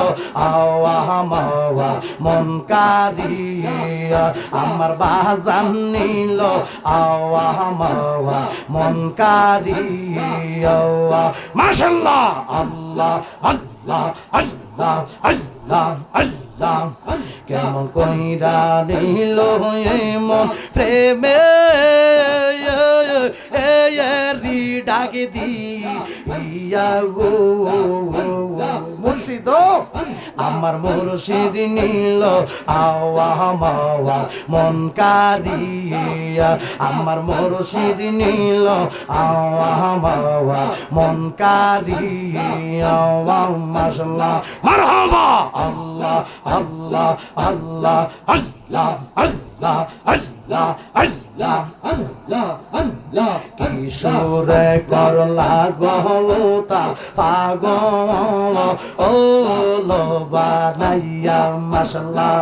S1: আওয়া মাওয়া মন কারিয়া আমার বাজান নীল আওয়া মাওয়া মন কারিয়া মাশাআল্লাহ আল্লাহ আল্লাহ আল্লাহ আল্লাহ আল্লাহ কেমন কইরা নিল মন প্রেমে ডাকে দি ইয়া গো মুর্শিদ আমার মুর্শিদ নীল আওয়া মাওয়া মন কারিয়া আমার মুর্শিদ নীল আওয়া মাওয়া মন কারিয়া মাশাআল্লাহ মারহাবা আল্লাহ আল্লাহ আল্লাহ আল্লাহ আল্লাহ আল্লাহ আল্লাহ আল্লাহ আল্লাহ কিশোরে করলা গহতা পাগল ও লোবানাইয়া মাশাআল্লাহ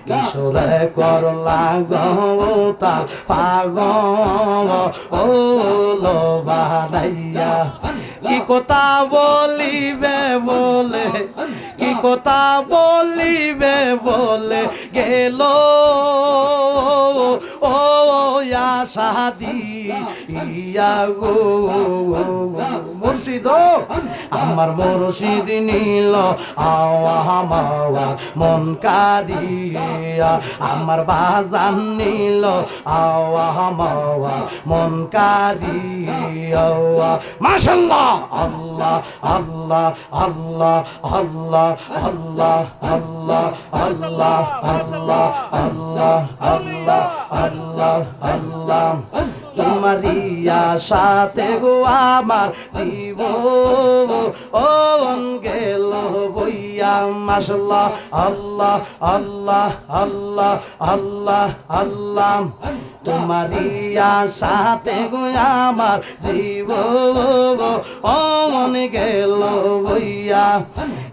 S1: কিশোরে করলা গহতা পাগল ও লোবানাইয়া কি কথা বলিবে বলে কি কথা বলিবে বলে গেল ও সাদি ইয়া গো মুর্শিদ আমার মুর্শিদ নীল আওয়া মাওয়া মন কারিয়া আমার বাজান নীল আওয়া মাওয়া মন কারিয়া মাশাআল্লাহ আল্লাহ আল্লাহ আল্লাহ আল্লাহ আল্লাহ আল্লাহ আল্লাহ আল্লাহ আল্লাহ আল্লাহ আল্লাহ আল্লাহ তোমারি আশাতে গো আমার জীবন গেল বইয়া মাশাআল্লাহ আল্লাহ আল্লাহ আল্লাহ আল্লাহ আল্লাহ তোমারি আশাতে গো আমার জীবন গেল বইয়া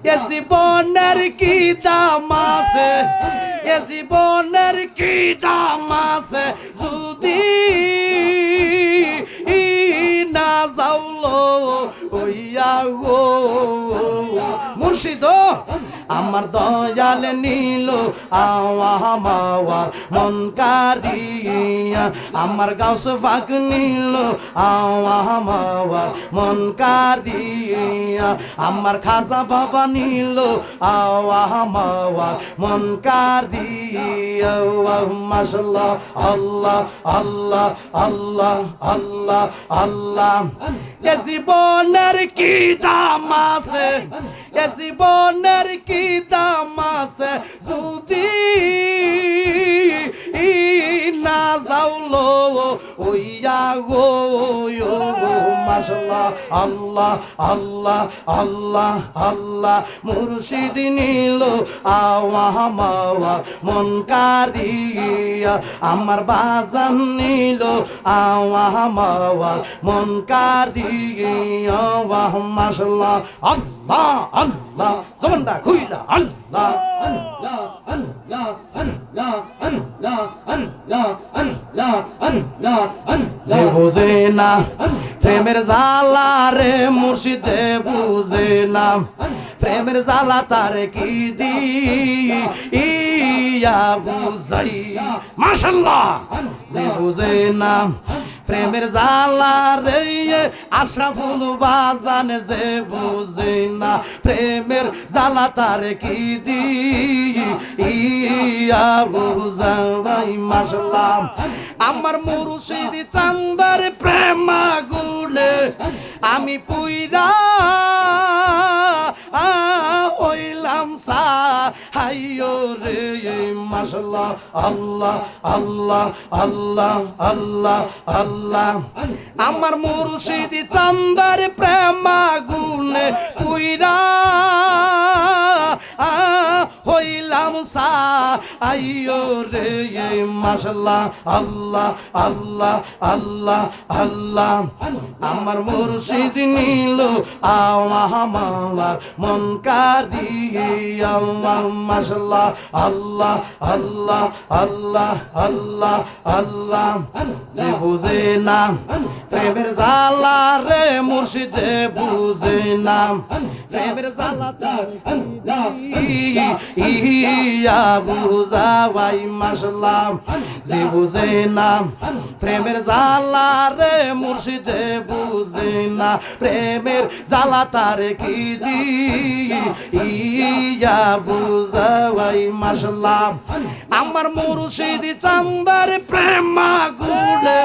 S1: এ জীবনের কি দাম আছে এ জীবনের কি দাম আছে যদি না যাওলো ওইয়া গো মুর্শিদ আমার দয়াল নীল আওয়া মাওয়া মন কারিয়া আমার গাউস পাক নীল আওয়া মাওয়া মন কারিয়া আমার খাজা বাবা নীল আওয়া মাওয়া মন কারিয়া মাশাআল্লাহ আল্লাহ আল্লাহ আল্লাহ আল্লাহ আল্লাহ এ জীবনের কি দাম আছে এ জীবনের কি দাম আছে যদি না যাওলো ওইয়া গো মাশাআল্লাহ আল্লাহ আল্লাহ আল্লাহ আল্লাহ মুর্শিদ নীল আওয়া মাওয়া মন কারিয়া আমার বাজান নীল আওয়া মাওয়া মন কারিয়া মাশাআল্লাহ আল্লাহ আল্লাহ জবানটা খুইলা আল্লাহ আল্লাহ আল্লাহ আল্লাহ আল্লাহ আল্লাহ আল্লাহ আল্লাহ যে বুঝে না প্রেমের জ্বালা রে মুর্শিদ যে বুঝে না প্রেমের জ্বালা তার কি দি ইয়া বুঝাই মাশাআল্লাহ যে বুঝে না প্রেমের জ্বালা রে আশরাফুল বাজান যে বুঝে না প্রেমের জ্বালা তার কি দি ইয়া বুঝাই মাশাআল্লাহ আমার মুর্শিদ চান্দার প্রেম আগুনে আমি পুইরা হইলাম সা হাইয়ো রে মাশাআল্লাহ আল্লাহ আল্লাহ আল্লাহ আল্লাহ আল্লাহ আমার মুর্শিদ চান্দার প্রেম আগুনে পুইরা হইলাম সা আইয়ো রে মাশাআল্লাহ আল্লাহ আল্লাহ আল্লাহ আল্লাহ আমার মুর্শিদ নীল আমার মন কারিয়া মাশাআল্লাহ আল্লাহ আল্লাহ আল্লাহ আল্লাহ আল্লাহ যে বুঝে না প্রেমের জ্বালা রে মুর্শিদ যে বুঝে না প্রেমের জ্বালা ইয়া বুঝাই মাশাআল্লাহ যে বুঝে না প্রেমের জ্বালা রে মুর্শিদ যে বুঝে না প্রেমের জ্বালা তার কি দি ইয়া বুঝাই মাশাআল্লাহ আমার মুর্শিদ চান্দার প্রেম আগুনে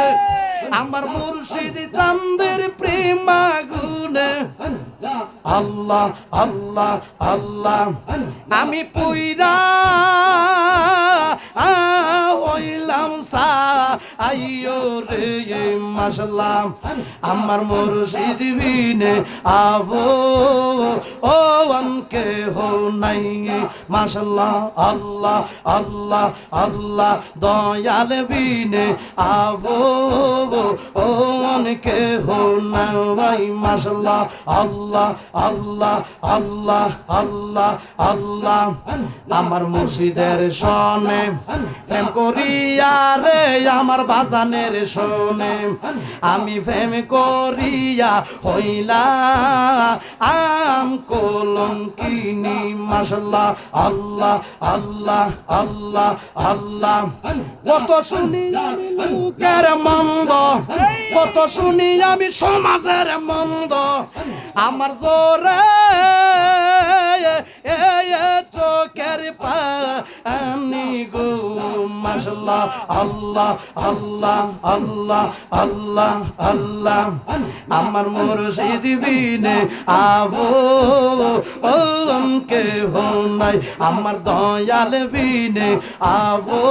S1: আমার মুর্শিদ চান্দের প্রেম আগুনে আল্লাহ আল্লাহ আল্লাহ আমি পুইরা হইলাম সা আইয়ো রে মাশাআল্লাহ আমার মুর্শিদ বিনে আবো ও অনকে হো নাই মাশাআল্লাহ আল্লাহ আল্লাহ আল্লাহ দয়াল বিনে আবো ও অনকে হো নাই মাশাআল্লাহ আল্লাহ আল্লাহ আল্লাহ আল্লাহ আল্লাহ আমার মুর্শিদের শোনে প্রেম করিয়া রে আমার বাজানের শোনে আমি প্রেম করিয়া হইলা আম কলঙ্কিনী মাশাআল্লাহ আল্লাহ আল্লাহ আল্লাহ আল্লাহ কত শুনি আমি লোকের মন্দ কত শুনি আমি সমাজের মন্দ আমার জোরে চোখের পানি গো মাশাআল্লাহ আল্লাহ আল্লাহ আল্লাহ আল্লাহ আল্লাহ আমার মুর্শিদ বিনে আবো কে হো নাই আমার দয়াল বিনে আবো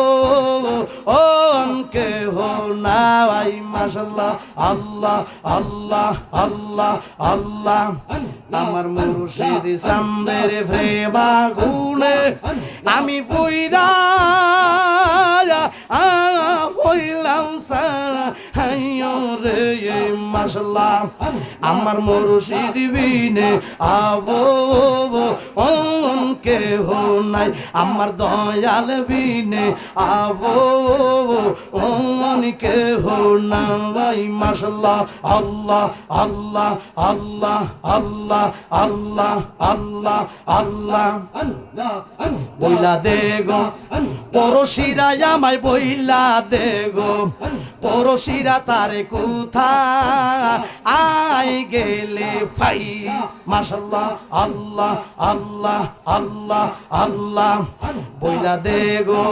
S1: কে হো নাই মাশাআল্লাহ আল্লাহ আল্লাহ আল্লাহ আল্লাহ আমার মুর্শিদ চান্দের প্রেম আগুনে আমি পুইরা হইলাম সা হাইয়ো রে মাশাআল্লাহ আমার মুর্শিদ বিনে আবো কে হো নাই আমার দয়াল বিনে আবো কে হো নাই মাশাআল্লাহ আল্লাহ আল্লাহ আল্লাহ আল্লাহ আল্লাহ আল্লাহ আল্লাহ বইলা দে গো পরশিরা আমায় বইলা দে গো পরশিরা তারে কোথা আই গেলে ফাই মাশাআল্লাহ আল্লাহ আল্লাহ আল্লাহ আল্লাহ বইলা দে গো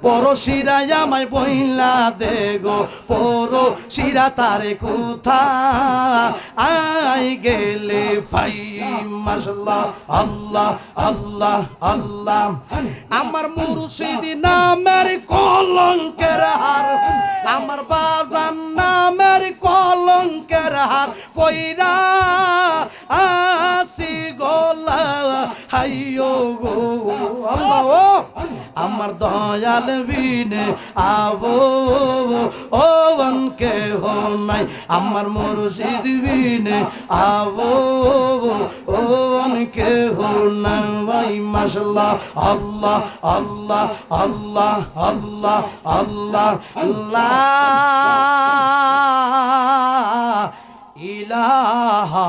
S1: পরশিরা আমায় বইলা দে গো পরশিরা তারে কোথা আই গেলে ফাই মাশাআল্লাহ আল্লাহ আল্লাহ আল্লাহ আমার মুর্শিদ নামের কলঙ্কের হার আমার বাজান নামের কলঙ্কের হার ফইরা আসি গোলা হাইয়ো গো আল্লাহ আমার দয়াল বিনে আবো ও কে হো নাই আমার মুর্শিদ বিনে আবো ও কে হো নাই মাশাআল্লাহ আল্লাহ আল্লাহ আল্লাহ আল্লাহ আল্লাহ আল্লাহ ইলাহা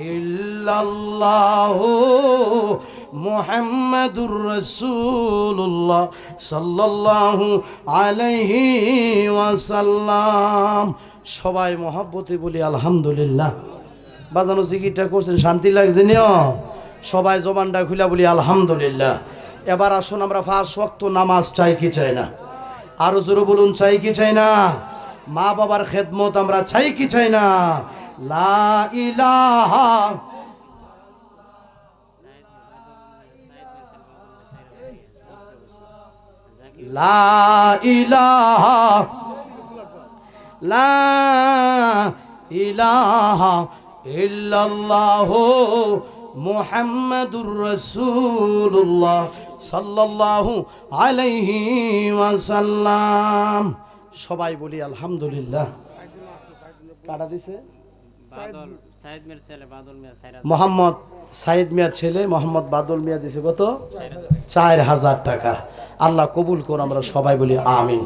S1: ইল্লাল্লাহু মুহাম্মাদুর রাসূলুল্লাহ সাল্লাল্লাহু আলাইহি ওয়াসাল্লাম। সবাই মহব্বতে বলি আলহামদুলিল্লাহ। বাজানো জিকিরটা করছেন, শান্তি লাগছে নিও? সবাই জবানটা খুলে বলি আলহামদুলিল্লাহ। এবার আসুন আমরা 5 ওয়াক্ত নামাজ চাই কি চাই না? আরো জোরে বলুন, চাই কি চাই না? মা বাবার খেদমত আমরা চাই কি চাই না? লা ইলাহা লা ইলাহা লা ইলাহা ইল্লাল্লাহু মুহাম্মাদুর রাসূলুল্লাহ সাল্লাল্লাহু আলাইহি ওয়াসাল্লাম। সবাই বলি আলহামদুলিল্লাহ। কাটা দিছে মোহাম্মদ সাইদ মিয়ার ছেলে মোহাম্মদ বাদল মিয়া দিছে কত? 4000 টাকা। আল্লাহ কবুল করুন, আমরা সবাই বলি আমিন।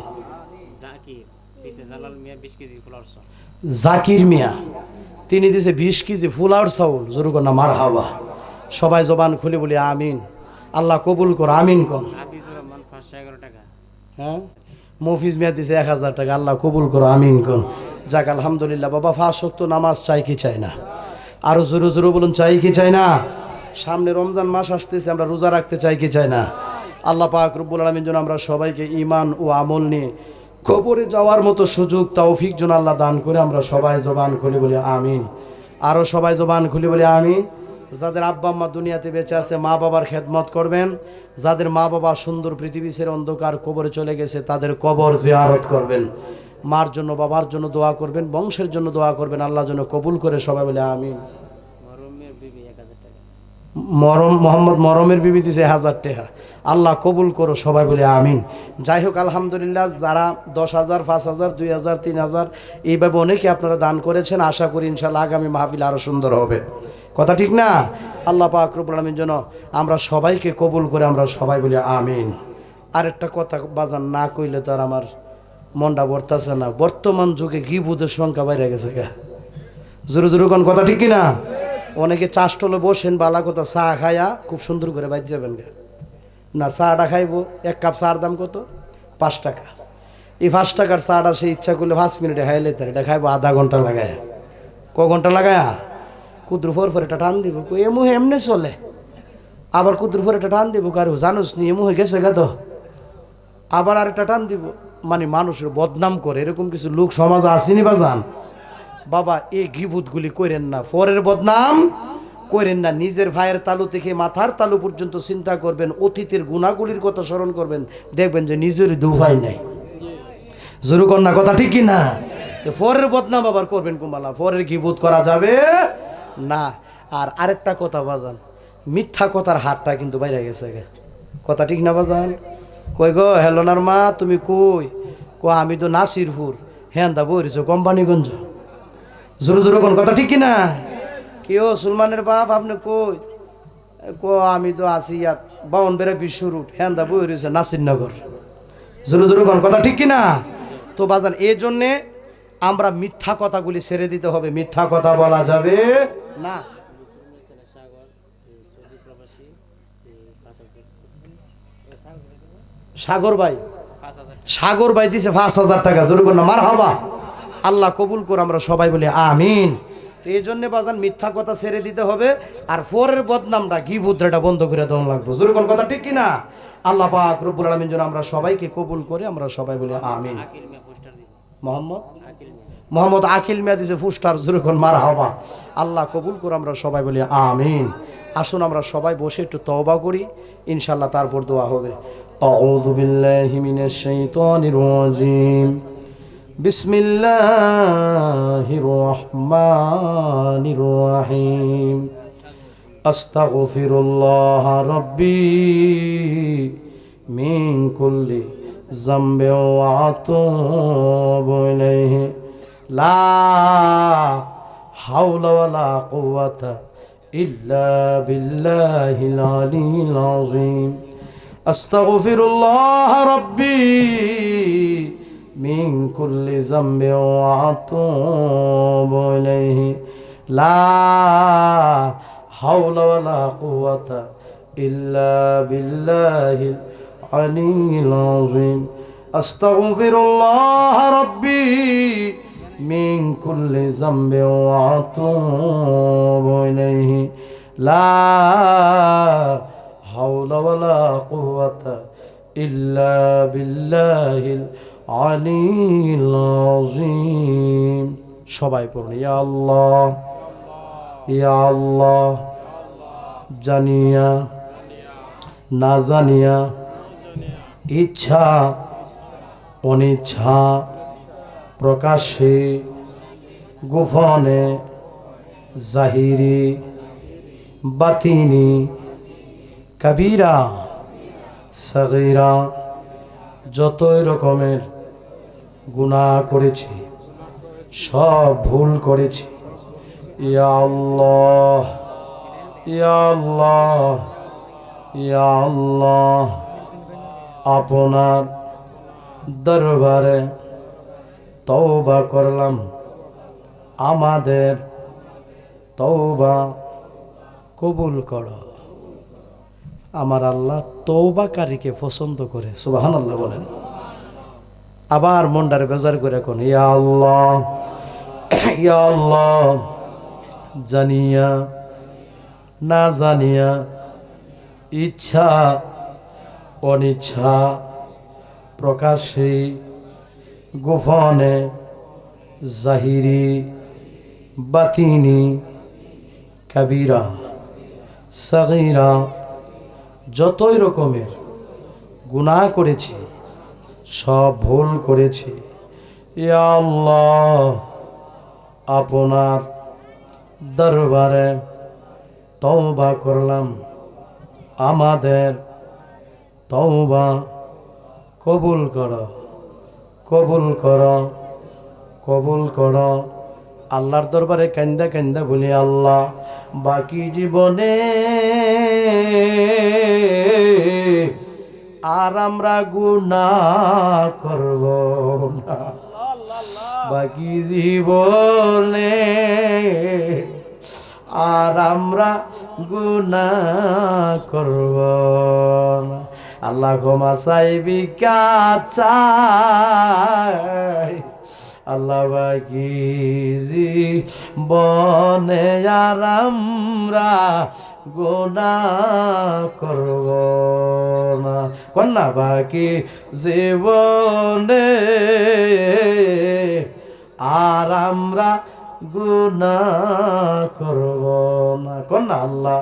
S1: জাকির মিয়া তিনি দিছে 20 কেজি ফুলার চাউল, জোরে কোন না মারহাবা। সবাই জবান খুলে বলি আমিন। আল্লাহ কবুল কর, আমিন কোন। হ্যাঁ, মফিজ মিয়া দিছে 1000 টাকা, আল্লাহ কবুল করো, আমিন কোন। যাক আলহামদুলিল্লাহ। বাবা 5 ওয়াক্ত নামাজ চাই কি চাই না? আরো জোরে জোরে বলুন, চাই কি চাই না? সামনে রমজান মাস আসতেছে, আমরা রোজা রাখতে চাই কি চাই না? আল্লাহ পাক রব্বুল আলামিন যেন আমরা সবাইকে ঈমান ও আমল নিয়ে কবরে যাওয়ার মতো সুযোগ তৌফিক যেন আল্লাহ দান করে। আমরা সবাই জবান খুলে বলি আমিন। আরো সবাই জবান খুলে বলি আমিন। যাদের আব্বা আম্মা দুনিয়াতে বেঁচে আছে, মা বাবার খেদমত করবেন। যাদের মা বাবা সুন্দর পৃথিবী ছেড়ে অন্ধকার কবরে চলে গেছে, তাদের কবর জিয়ারত করবেন। মার জন্য বাবার জন্য দোয়া করবেন, বংশের জন্য দোয়া করবেন, আল্লাহ যেন কবুল করে। সবাই বলে আমিন। মোহাম্মদ মরমের বিবি দিছে 1000 টাকা, আল্লাহ কবুল করো। সবাই বলে আমিন। যাই হোক আলহামদুলিল্লাহ। যারা 10,000 5,000 2,000 3,000 এইভাবে অনেকে আপনারা দান করেছেন, আশা করি ইনশাআল্লাহ আগামী মাহফিল আরো সুন্দর হবে। কথা ঠিক না? আল্লাহ পাক রব্বুল আলামিন যেন আমরা সবাইকে কবুল করে। আমরা সবাই বলি আমিন। আরেকটা কথা বাজান না কইলে তো আর আমার মনটা বর্তাছে না। বর্তমান যুগে গিবুদের সংখ্যা বাইরে গেছে গা। জোরে জোরে কোন কথা ঠিক কিনা? অনেকে চাষটলে বসেন, বালা কথা চা খায়া খুব সুন্দর করে বাইর যাবেন গা। না, চাটা খাইবো। 1 কাপ চার দাম কত? 5 টাকা। এই 5 টাকার চাটা সে ইচ্ছা করলে 5 মিনিটে খাইলে তার এটা খাইবো আধা ঘন্টা লাগায়। ক ঘন্টা লাগায়া? কুদ্রু ফর এটা টান দিব। এমুহে এমনি চলে। আবার কুদ্রু ফর এটা টান দিব, কারো জানোস নি এমুহে গেছে গা তো, আবার আর একটা টান দিব। মানে মানুষের বদনাম করে, এরকম কিছু লোক সমাজে আসেনি বাজান। বাবা এই গিবুতগুলি করেন না, পরের বদনাম করেন না। নিজের ভাইয়ের তালু থেকে মাথার তালু পর্যন্ত চিন্তা করবেন, অতীতের গুণাগুলির কথা স্মরণ করবেন, দেখবেন যে নিজের দুভাই নাই। জোরে কর না কথা ঠিক কি না? পরের বদনাম আবার করবেন কুমালা, পরের গিবুত করা যাবে না। আর আরেকটা কথা বাজান, মিথ্যা কথার হাতটা কিন্তু বাইরে গেছে। কথা ঠিক না বাজান? কই গো হেলনার মা তুমি কই? আমি তো নাসিরপুর। হ্যাঁ দা বইছ কোম্পানিগঞ্জ। জোরে জোরে কোন কথা ঠিক কিনা? কেউ সুলমানের বাপ আপনি কই? আমি তো আছি ইয়াত বাউনবেড়া বিশ্ব রুট। হ্যাঁ দা বই রয়েছে নাসিরনগর। জোরে জোরে কোন কথা ঠিক কিনা? তো বাজান এই জন্যে আমরা মিথ্যা কথাগুলি ছেড়ে দিতে হবে। মিথ্যা কথা বলা যাবে না। সাগর ভাই দিছে 5,000 টাকা। জোরে কোন না মারহাবা। আল্লাহ কবুল করে। আমরা সবাই বলি আমিন। তো এই জন্য বাজান মিথ্যা কথা ছেড়ে দিতে হবে। আর পরের বদনামটা গিবুতটা বন্ধ করে দেওয়া লাগবে। জোরে কোন কথা ঠিক কিনা? আল্লাহ পাক রব্বুল আলামিন যেন আমরা সবাইকে কবুল করে। আমরা সবাই বলি আমিন। মোহাম্মদ আকিল মিয়া দিছে পুস্টার। জোরে কোন মারহাবা। আল্লাহ কবুল করে। আমরা সবাই বলি আমিন। আসুন আমরা সবাই বসে একটু তওবা করি, ইনশাআল্লাহ তারপর দোয়া হবে। আউযু বিল্লাহি মিনাশ শাইতানির রাজিম। বিসমিল্লাহির রহমানির রহিম। আস্তাগফিরুল্লাহ রাব্বি মিন কুল্লি যামবি ওয়া আতুবু ইলাইহি লা হাওলা ওয়ালা কুওয়াতা ইল্লা বিল্লাহিল আলিয়্যিল আযীম। আস্তাগফিরুল্লাহ রাব্বি মিন কুল্লি যামবি ওয়া আতুবু ইলাইহি লা হাওলা ওয়ালা কুওয়াতা إلا بالله العلي العظيم أستغفر الله ربي من كل ذنب وأتوب إليه لا حول ولا قوة إلا بالله العلي العظيم সবাই পড়ুন ইয়া আল্লাহ ইয়া আল্লাহ জানিয়া না জানিয়া ইচ্ছা অনিচ্ছা প্রকাশ্যে গোপনে জাহিরি বাতিনি কবিরা সগীরা যতই রকমের গুনাহ করেছি সব ভুল করেছি ইয়া আল্লাহ ইয়া আল্লাহ ইয়া আল্লাহ আপনার দরবারে তওবা করলাম আমাদের তওবা কবুল করো আমার আল্লাহ তওবাকারীকে পছন্দ করে সুবহানাল্লাহ বলেন আবার মনটারে বেজার করে কোন ইয়া আল্লাহ জানিয়া না জানিয়া ইচ্ছা অনিচ্ছা প্রকাশ্যে গোপনে জাহিরি বাতিনি কবিরা সগীরা যতই রকমের গুনাহ করেছি সব ভুল করেছি ইয়া আল্লাহ আপনার দরবারে তওবা করলাম আমাদের তওবা কবুল করো কবুল করো কবুল করো আল্লাহর দরবারে কান্দা কান্দা বলি আল্লাহ বাকি জীবনে আর আমরা গুনাহ করব না বাকি জীবনে আর আমরা গুনাহ করব না আল্লাহ ক্ষমা চাইবি কাচাই আল্লাহ বাকি জীবনে আর আমরা গুনাহ করব না কন্যা বাকি জীবনে আর আমরা গুনাহ করব না কন্যা আল্লাহ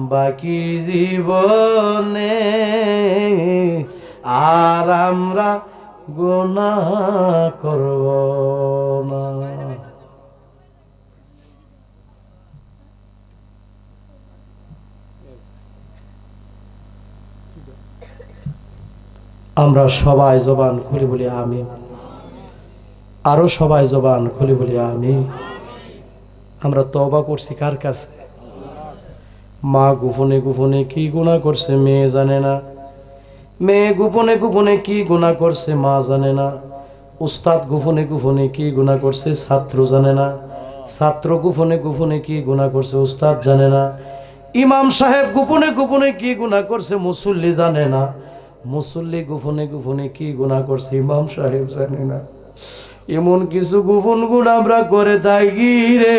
S1: বাকি জীবনে আর আমরা গুনাহ করব না আমরা সবাই জবান খুলে বলি আমিন আরো সবাই জবান খুলে বলি আমিন আমরা তওবা করছি কার কাছে মা গোপনে গোপনে কি গুনাহ করছে মেয়ে জানে না মেয়ে গোপনে গোপনে কি গুনাহ করছে মা জানে না উস্তাদ গোপনে গোপনে কি গুনাহ করছে ছাত্র জানে না ছাত্র গোপনে গোপনে কি গুনাহ করছে উস্তাদ জানে না ইমাম সাহেব গোপনে গোপনে কি গুনাহ করছে মুসল্লি জানে না মুসল্লি গোপনে গোপনে কি গুনাহ করছে ইমাম সাহেব জানে না এমন কিছু গোপন গুনাহ আমরা করে থাকি রে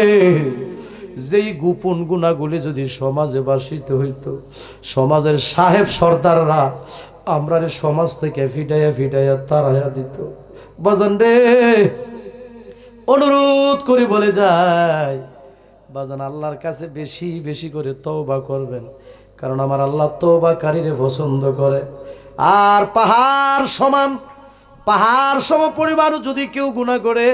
S1: যেই গোপন গুনাহগুলি যদি সমাজে বাসিত হইতো সমাজের সাহেব সর্দাররা আমরা সমাজ থেকে ফিটাইয়া ফিটাইয়া তাড়াইয়া দিত বাজান রে অনুরোধ করি বলে যায় বাজান আল্লাহর কাছে বেশি বেশি করে তওবা করবেন কারণ আমার আল্লাহ তওবাকারীরে পছন্দ করে আর পাহাড় সম পরিমাণও যদি কেউ গুনাহ করে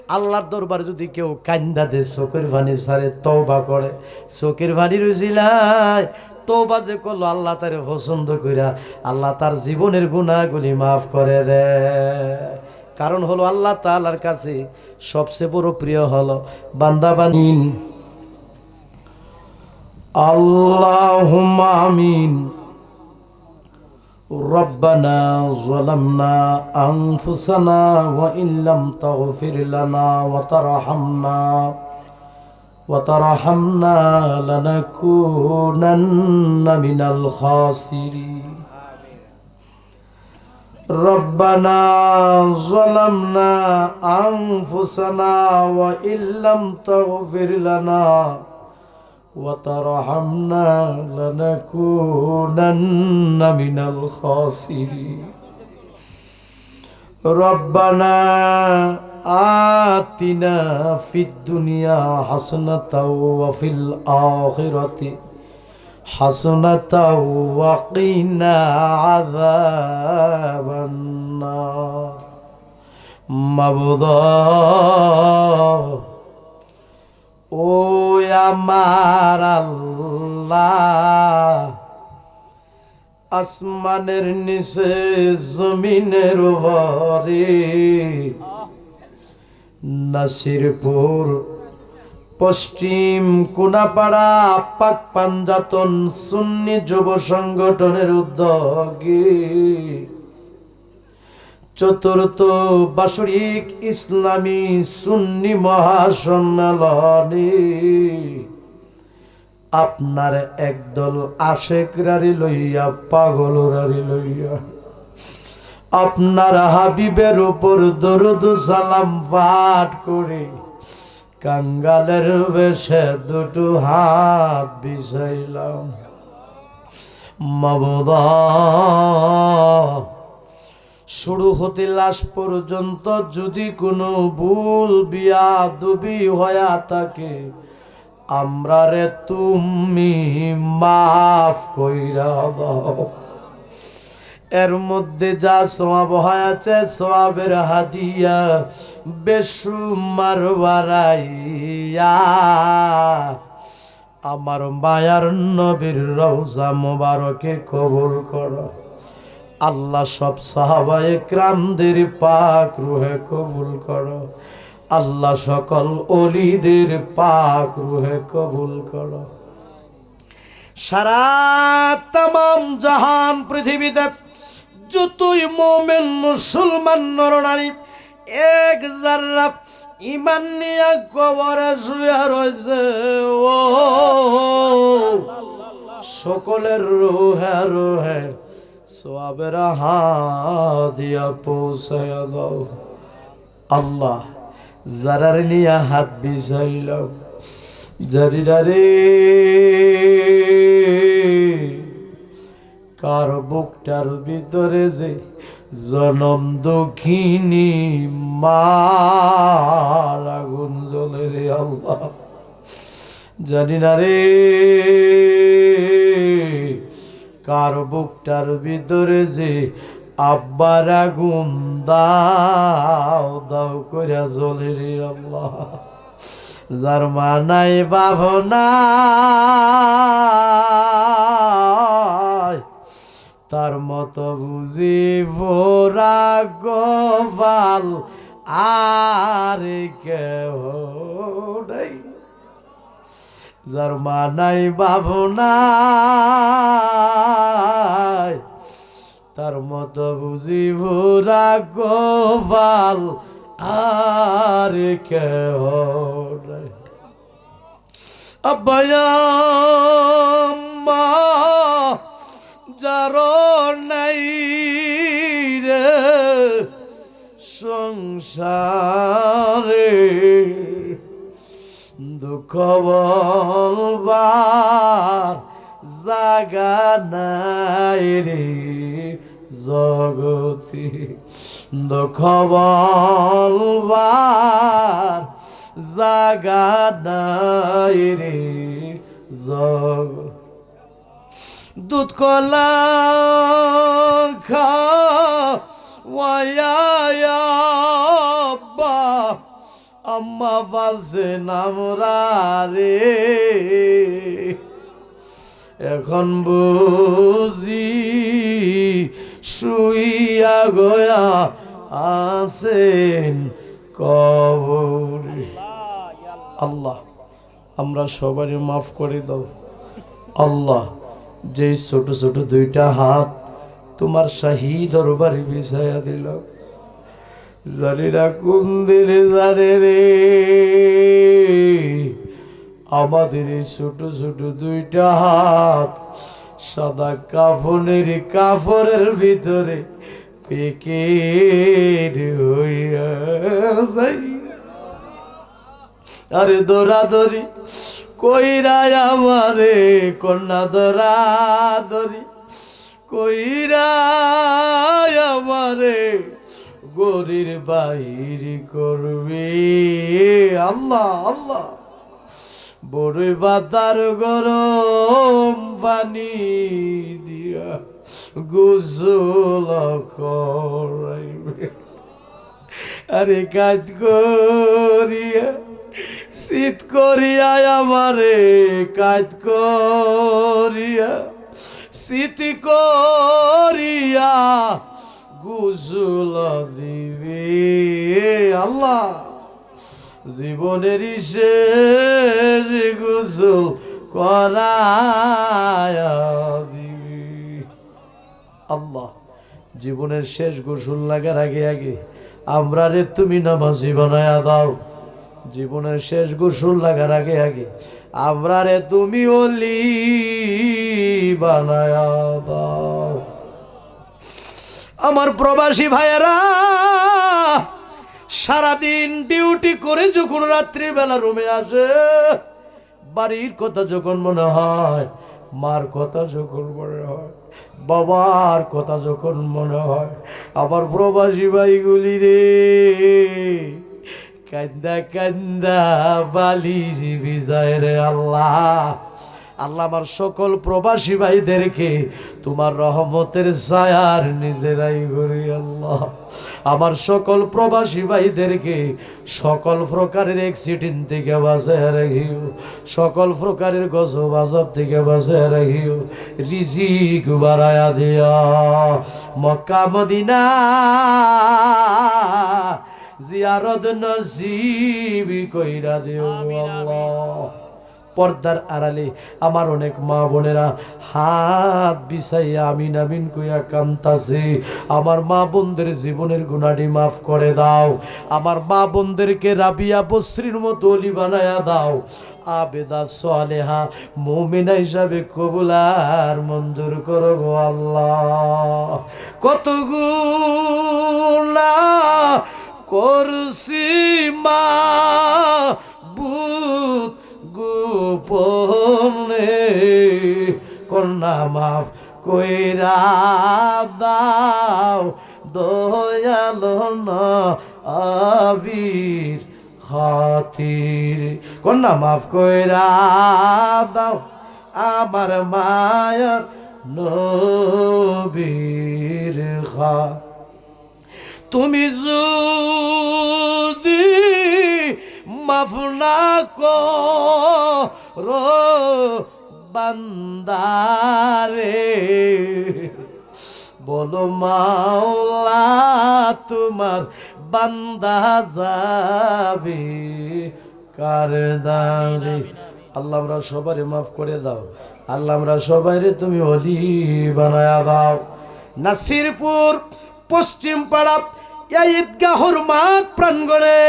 S1: আল্লাহর দরবারে যদি কেউ কান্দা দে চোখের পানি ছাড়ে তওবা করে চোখের পানির উজিলায় তওবা যে করলো আল্লাহ তারে পছন্দ কইরা আল্লাহ তার জীবনের গুনাহগুলি মাফ করে দেয় কারণ হলো আল্লাহ তাআলার কাছে সবচেয়ে বড় প্রিয় হলো বান্দা বানিন আল্লাহুম্মা আমিন ربنا ظلمنا أنفسنا وإن لم تغفر لنا وترحمنا وترحمنا لنكونن من الخاسرين ربنا ظلمنا أنفسنا وإن لم تغفر لنا وترحمنا لنكونن من الخاسرين ربنا آتنا في الدنيا حسنة وفي الآخرة حسنة وقنا عذاب النار مبضى ও আমার আল্লাহ আসমানের নিচে জমিনের উপরে নাসিরপুর পশ্চিম কোনাপাড়া পাক পাঞ্জাতন সুন্নি যুব সংগঠনের উদ্যোগে চতুর্থ বাৎসরিক ইসলামী সুন্নি মহাসম্মেলনে আপনার একদল আশেকরারি লইয়া পাগলরারি লইয়া আপনার হাবিবের উপর দরুদ সালাম পাঠ করে কাঙ্গালের বেশে দুটো হাত বিছাইলাম মাবুদা শুরু হতে লাশ পর্যন্ত যদি কোনো ভুল বিয়াদবি হয়া থাকে আমরা রে তুমি মাফ কইরা দাও এর মধ্যে যা সওয়াব হয়েছে সওয়াবের হাদিয়া বেশুমার বাড়াইয়া আমার মায়ার নবীর রওজা মোবারকে কবুল করো আল্লাহ সব সাহাবায়ে কিরামদের পাক রূহে কবুল করো আল্লাহ সকল ওলিদের পাক রূহে কবুল করো সারা তামাম জাহান পৃথিবীতে যতই মুমিন মুসলমান নরনারী এক যারা ঈমান নিয়ে কবরে শুয়ে রয়েছে ও সকলের রূহে রূহে সওয়াবের হাদিয়া পৌঁছায়া দাও আল্লাহ যারার নিয়া হাত বিছাইলাম জারিরা রে কার বুকটার ভিতরে যে জনম দুঃখিনী মার আগুন জ্বলে রে আল্লাহ জানি না রে কার বুকটার ভিতরে যে আব্বার আগুন দাও দাও করে জ্বলে রে আল্লাহ যার মা নাই ভাবনা তার মতো বুঝি ভোরা গোপাল আর কেহ নাই যার মা নাই ভাবনা তার মতো বুঝি ভোরা গোপাল আর কেহ নাই আব্বায়াম্মা যার নাই রে সংসারে দুঃখ বলবার জাগা নাই রে জগতি দুঃখ বলবার জাগা নাই রে জগতি দুধ কলা খাওয়াইয়াব্বা আম্মা ফালছে নামরা রে এখন বুঝি শুইয়া গয়া আছেন কবরে আল্লাহ আমরা সবারই মাফ করে দাও আল্লাহ যে ছোট ছোট দুইটা হাত তোমার শাহী দরবারে বিছায়া দিল জানিরা কোন দিলে জানে রে আমাদের এই ছোট ছোট দুইটা হাত সাদা কাফনের কাপড়ের ভিতরে পেকেট হইয়া যাই। আরে দৌড়াদৌড়ি কইরা আমারে কন্যা দৌড়াদৌড়ি কইরা আমারে গরির বাইরি করবে। আল্লাহ আল্লাহ বড়ই বাতার গরম পানি দিয়া গোসল করাইবে। আরে কাজ করিয়া শীত করিয়া আমারে কাজ করিয়া শীত করিয়া গোসল দিবে। আল্লাহ জীবনের শেষ গোসল করায়া দিবি। আল্লাহ জীবনের শেষ গোসল লাগার আগে আগে আমরা রে তুমি নামাজি বানায়া দাও। জীবনের শেষ গোসল লাগার আগে আগে আমরা রে তুমি ওলি বানায়া দাও। আমার প্রবাসী ভাইয়েরা সারাদিন ডিউটি করে যখন রাত্রিবেলা রুমে আসে, বাড়ির কথা যখন মনে হয়, মার কথা যখন মনে হয়, বাবার কথা যখন মনে হয়, আবার প্রবাসী ভাইগুলি রে কান্দা কান্দা বালিশ ভিজায় রে। আল্লাহ আল্লাহ আমার সকল প্রবাসী ভাইদেরকে তোমার রহমতের ছায়ার নিজেরাই করি। আল্লাহ আমার সকল প্রবাসী ভাইদেরকে সকল প্রকারের অ্যাক্সিডেন্ট থেকে বাঁচায় রাখিও, সকল প্রকারের গজব আজব থেকে বাঁচায় রাখিও, রিজিক বাড়ায়া দিয়া মক্কা মদিনা জিয়ারত নসিব কইরা দিও আল্লাহ। পর্দার আড়ালে আমার অনেক মা বোনেরা হাত বিছাইয়া আমিন আমিন কইয়া কান্তাছে। আমার মা বোনদের জীবনের গুনাহটি মাফ করে দাও। আমার মা বোনদেরকে রাবিয়া বসরির মতো অলি বানায়া দাও। আবেদা সালেহা মুমিনা হিসাবে কবুল আর মঞ্জুর করো গো আল্লাহ। কত গুনাহ করছি মা বুত গোপনে, কন্যা মাফ কইরা দাও দয়াল নবীর খাতির। কন্যা মাফ কইরা দাও আমার মায়ার নবীর খাতির। তুমি যদি মাফ না করো বান্দারে, বলো মাওলা তোমার বান্দা যাবে কার দাঁড়ে। আল্লাহ আমরা সবারে মাফ করে দাও। আল্লাহ আমরা সবাইরে তুমি ওলি বানায়া দাও। নাসিরপুর পশ্চিম পাড়া ঈদগাহর মাঠ প্রাঙ্গণে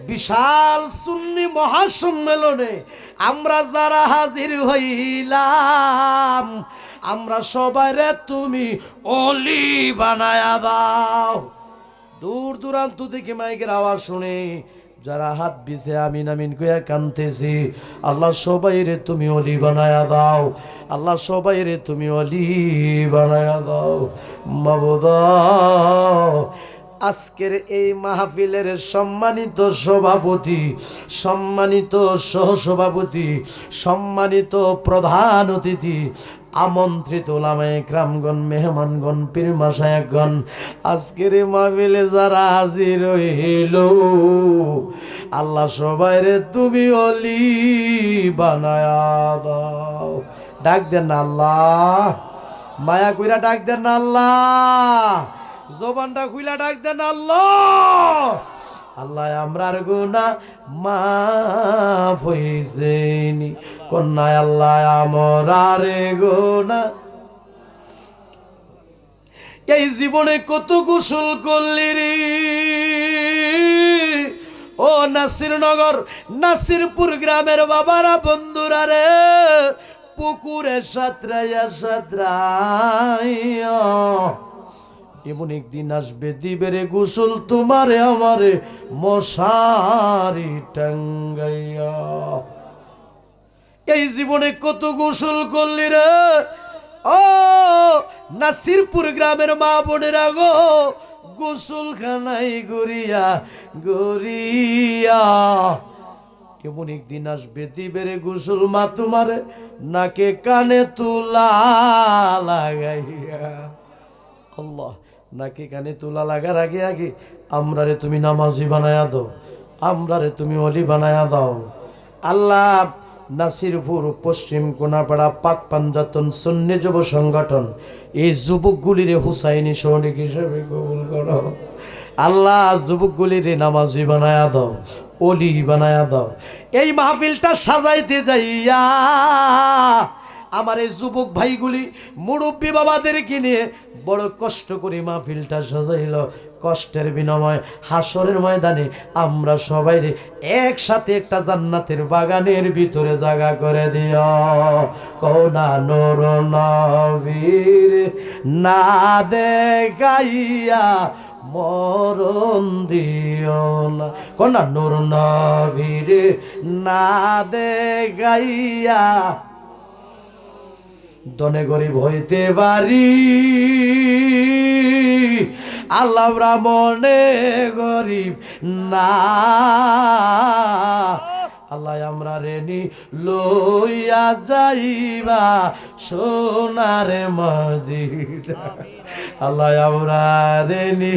S1: বিশাল সুন্নি মহাসম্মেলনে আমরা যারা হাজির হইলাম, আমরা সবাইরে তুমি ওলি বানায়া দাও। দূর দূরান্ত থেকে মাইকের আওয়াজ শুনে যারা হাত বিছে আমিন আমিন কইয়া কানতেছি, আল্লাহ সবাইরে তুমি ওলি বানায়া দাও। আল্লাহ সবাইরে তুমি ওলি বানায়া দাও। মাবুদ আজকের এই মাহফিলের সম্মানিত সভাপতি, সম্মানিত সহসভাপতি, সম্মানিত প্রধান অতিথি, আমন্ত্রিত ওলামায়ে কেরামগণ, মেহমানগণ, পীর মাশায়েখগণ, আজকের এই মাহফিলে যারা হাজির হইল, আল্লাহ সবাইরে তুমি ওলি বানায়া দাও। ডাক দেন না আল্লাহ, মায়া কইরা ডাক দেন না আল্লাহ, জবানটা খুইলা ডাক দেন আল্লাহ। আল্লাহ আমরার গুনাহ মাফ হইছেনি, কন্যায় আল্লাহ আমরার গুনাহ। এই জীবনে কত গোসল করলি রে ও ও নাসিরনগর নাসিরপুর গ্রামের বাবারা বন্ধুরা রে, পুকুরে সাঁতরাইয়া সাঁতরাইয়া এমন একদিন আসবে দিবে রে গোসল তোমারে আমারে মশারি টাঙ্গাইয়া। এই জীবনে কত গোসল করলি রে ও নাসিরপুর গ্রামের মা বোনেরা গো, গোসলখানায় গড়িয়া গড়িয়া এমন একদিন আসবে দিবে রে গোসল মা তোমারে নাকে কানে তুলা লাগাইয়া। আল্লাহ, নাকে কানে তুলা লাগার আগে আগে আমরা রে তুমি নামাজি বানায়া দাও, আমরা রে তুমি অলি বানায়া দাও। আল্লাহ, নাসিরপুর পশ্চিম কোনাপাড়া পাক পাঞ্জাতন সুন্নি যুব সংগঠন এই যুবকগুলিরে হুসাইনি সৈনিক হিসেবে কবুল করো। আল্লাহ, যুবকগুলিরে নামাজি বানায়া দাও, অলি বানায়া দাও। এই মাহফিলটা সাজাইতে যাইয়া আমার এই যুবক ভাইগুলি মুরব্বী বাবাদেরকে নিয়ে বড় কষ্ট করে মাহফিলটা সাজাইল। কষ্টের বিনিময়ে হাসরের ময়দানে আমরা সবাই রে একসাথে একটা জান্নাতের বাগানের ভিতরে জায়গা করে দিও। কোনা নূর নবীর না দেখাইয়া মরণ দিও না, কোনা নূর নবীর না দেখাইয়া দনে গরিব হইতে পারি। আল্লাহ আমরা মনে গরিব না, আল্লাহ আমরা রেনি লইয়া যাইবা সোনার মদিনা। আল্লাহ আমরা রেনি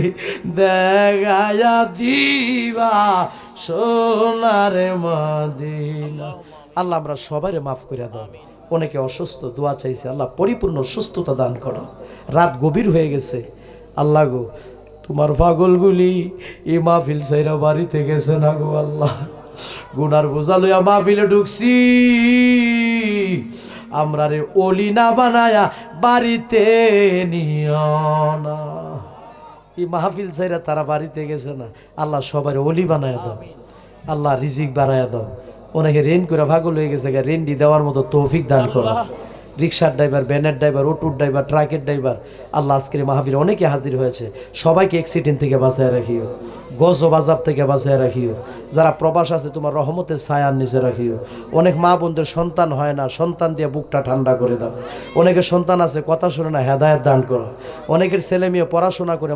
S1: দেখাইয়া দিবা সোনার মদিনা। আল্লাহ আমরা সবাইরে মাফ করে দাও। অনেকে অসুস্থ, দোয়া চাইছে, আল্লাহ পরিপূর্ণ সুস্থতা দান করো। রাত গভীর হয়ে গেছে, আল্লাহ গো তোমার পাগলগুলি এই মাহফিল সাইরা বাড়িতে গেছে না গো আল্লাহ, গুনার বোঝা লইয়া মাহফিলে ঢুকছি, আমরা রে অলি না বানায়া বাড়িতে নিও না। এই মাহফিল সাইরা তারা বাড়িতে গেছে না, আল্লাহ সবার অলি বানায়া দাও, আল্লাহ রিজিক বাড়ায়া দাও। অনেকে রেন করে ভাগল হয়ে গেছে, রেন্ডি দেওয়ার মতো তৌফিক দান করো। রিক্সার ড্রাইভার, ভ্যানের ড্রাইভার, অটোর ড্রাইভার, ট্রাকের ড্রাইভার, আল্লাহ আজকের মাহফিলে অনেকে হাজির হয়েছে, সবাইকে অ্যাক্সিডেন্ট থেকে বাঁচায় রাখিও, গজব আযাব থেকে বাঁচায় রাখিও। যারা প্রবাস আছে তোমার রহমতের ছায়ার নিচে রাখিও। অনেক মা বোনদের সন্তান হয় না, সন্তান দিয়ে বুকটা ঠান্ডা করে দাও। অনেকের সন্তান আছে কথা শুনে না, হেদায়েত দান করো। অনেকের ছেলে মেয়ে পড়াশোনা করে